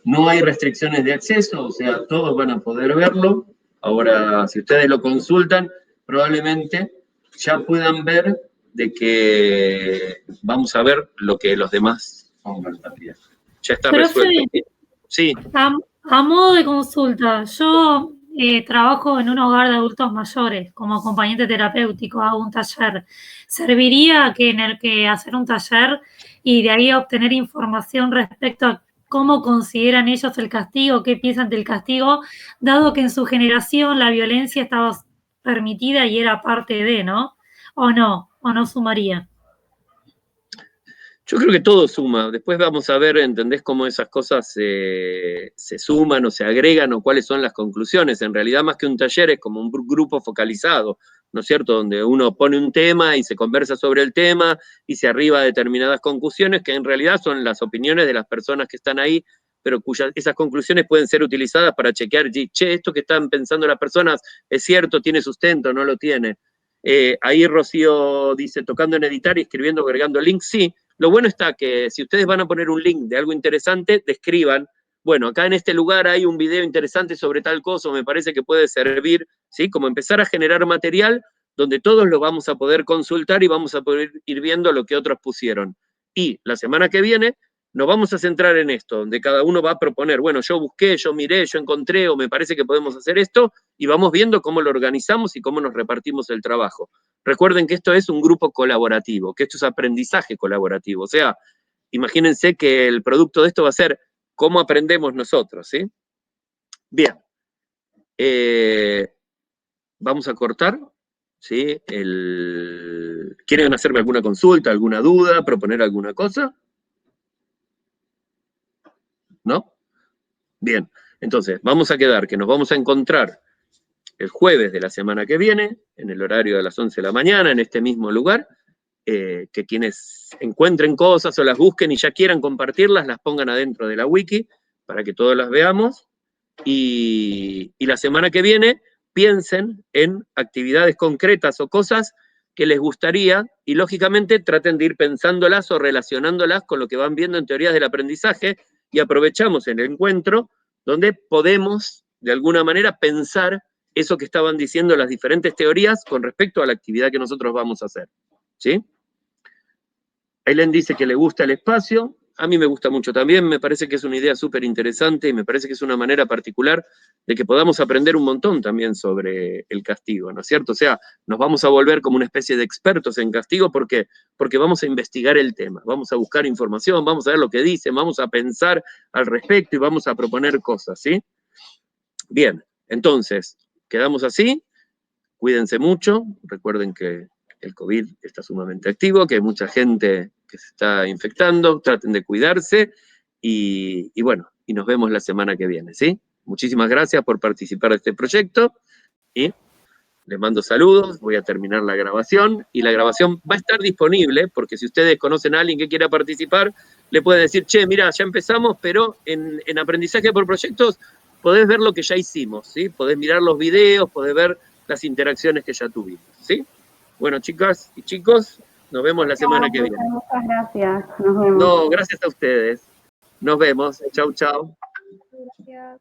no hay restricciones de acceso, o sea, todos van a poder verlo. Ahora, si ustedes lo consultan, probablemente ya puedan ver de que vamos a ver lo que los demás pongan también. Ya está resuelto. Sí. A modo de consulta, yo trabajo en un hogar de adultos mayores como acompañante terapéutico, hago un taller. ¿Serviría que hacer un taller y de ahí obtener información respecto a cómo consideran ellos el castigo, qué piensan del castigo, dado que en su generación la violencia estaba permitida y era parte de, ¿no? ¿O no sumaría? Yo creo que todo suma. Después vamos a ver, ¿entendés cómo esas cosas se suman o se agregan o cuáles son las conclusiones? En realidad, más que un taller, es como un grupo focalizado, ¿no es cierto? Donde uno pone un tema y se conversa sobre el tema y se arriba a determinadas conclusiones que en realidad son las opiniones de las personas que están ahí, pero esas conclusiones pueden ser utilizadas para chequear, che, esto que están pensando las personas es cierto, tiene sustento, no lo tiene. Ahí Rocío dice, tocando en editar y escribiendo, agregando links, sí. Lo bueno está que si ustedes van a poner un link de algo interesante, describan, bueno, acá en este lugar hay un video interesante sobre tal cosa, me parece que puede servir, ¿sí? Como empezar a generar material donde todos lo vamos a poder consultar y vamos a poder ir viendo lo que otros pusieron. Y la semana que viene nos vamos a centrar en esto, donde cada uno va a proponer, bueno, yo busqué, yo miré, yo encontré, o me parece que podemos hacer esto, y vamos viendo cómo lo organizamos y cómo nos repartimos el trabajo. Recuerden que esto es un grupo colaborativo, que esto es aprendizaje colaborativo. O sea, imagínense que el producto de esto va a ser cómo aprendemos nosotros, ¿sí? Bien. Vamos a cortar. ¿sí? ¿Quieren hacerme alguna consulta, alguna duda, proponer alguna cosa? ¿No? Bien, entonces vamos a quedar que nos vamos a encontrar el jueves de la semana que viene, en el horario de las 11 de la mañana, en este mismo lugar, que quienes encuentren cosas o las busquen y ya quieran compartirlas, las pongan adentro de la wiki para que todos las veamos. Y la semana que viene piensen en actividades concretas o cosas que les gustaría y lógicamente traten de ir pensándolas o relacionándolas con lo que van viendo en teorías del aprendizaje y aprovechamos el encuentro donde podemos de alguna manera pensar eso que estaban diciendo las diferentes teorías con respecto a la actividad que nosotros vamos a hacer. ¿Sí? Aileen dice que le gusta el espacio, a mí me gusta mucho también, me parece que es una idea súper interesante y me parece que es una manera particular de que podamos aprender un montón también sobre el castigo, ¿no es cierto? O sea, nos vamos a volver como una especie de expertos en castigo porque vamos a investigar el tema, vamos a buscar información, vamos a ver lo que dicen, vamos a pensar al respecto y vamos a proponer cosas, ¿sí? Bien, entonces, quedamos así, cuídense mucho, recuerden que el COVID está sumamente activo, que hay mucha gente que se está infectando, traten de cuidarse y bueno, y nos vemos la semana que viene, ¿sí? Muchísimas gracias por participar de este proyecto y les mando saludos, voy a terminar la grabación y la grabación va a estar disponible porque si ustedes conocen a alguien que quiera participar, le pueden decir, che, mira, ya empezamos, pero en aprendizaje por proyectos podés ver lo que ya hicimos, ¿sí? Podés mirar los videos, podés ver las interacciones que ya tuvimos, ¿sí? Bueno, chicas y chicos, nos vemos la semana que viene. Muchas gracias. Nos vemos. No, gracias a ustedes. Nos vemos. Chau, chau. Gracias.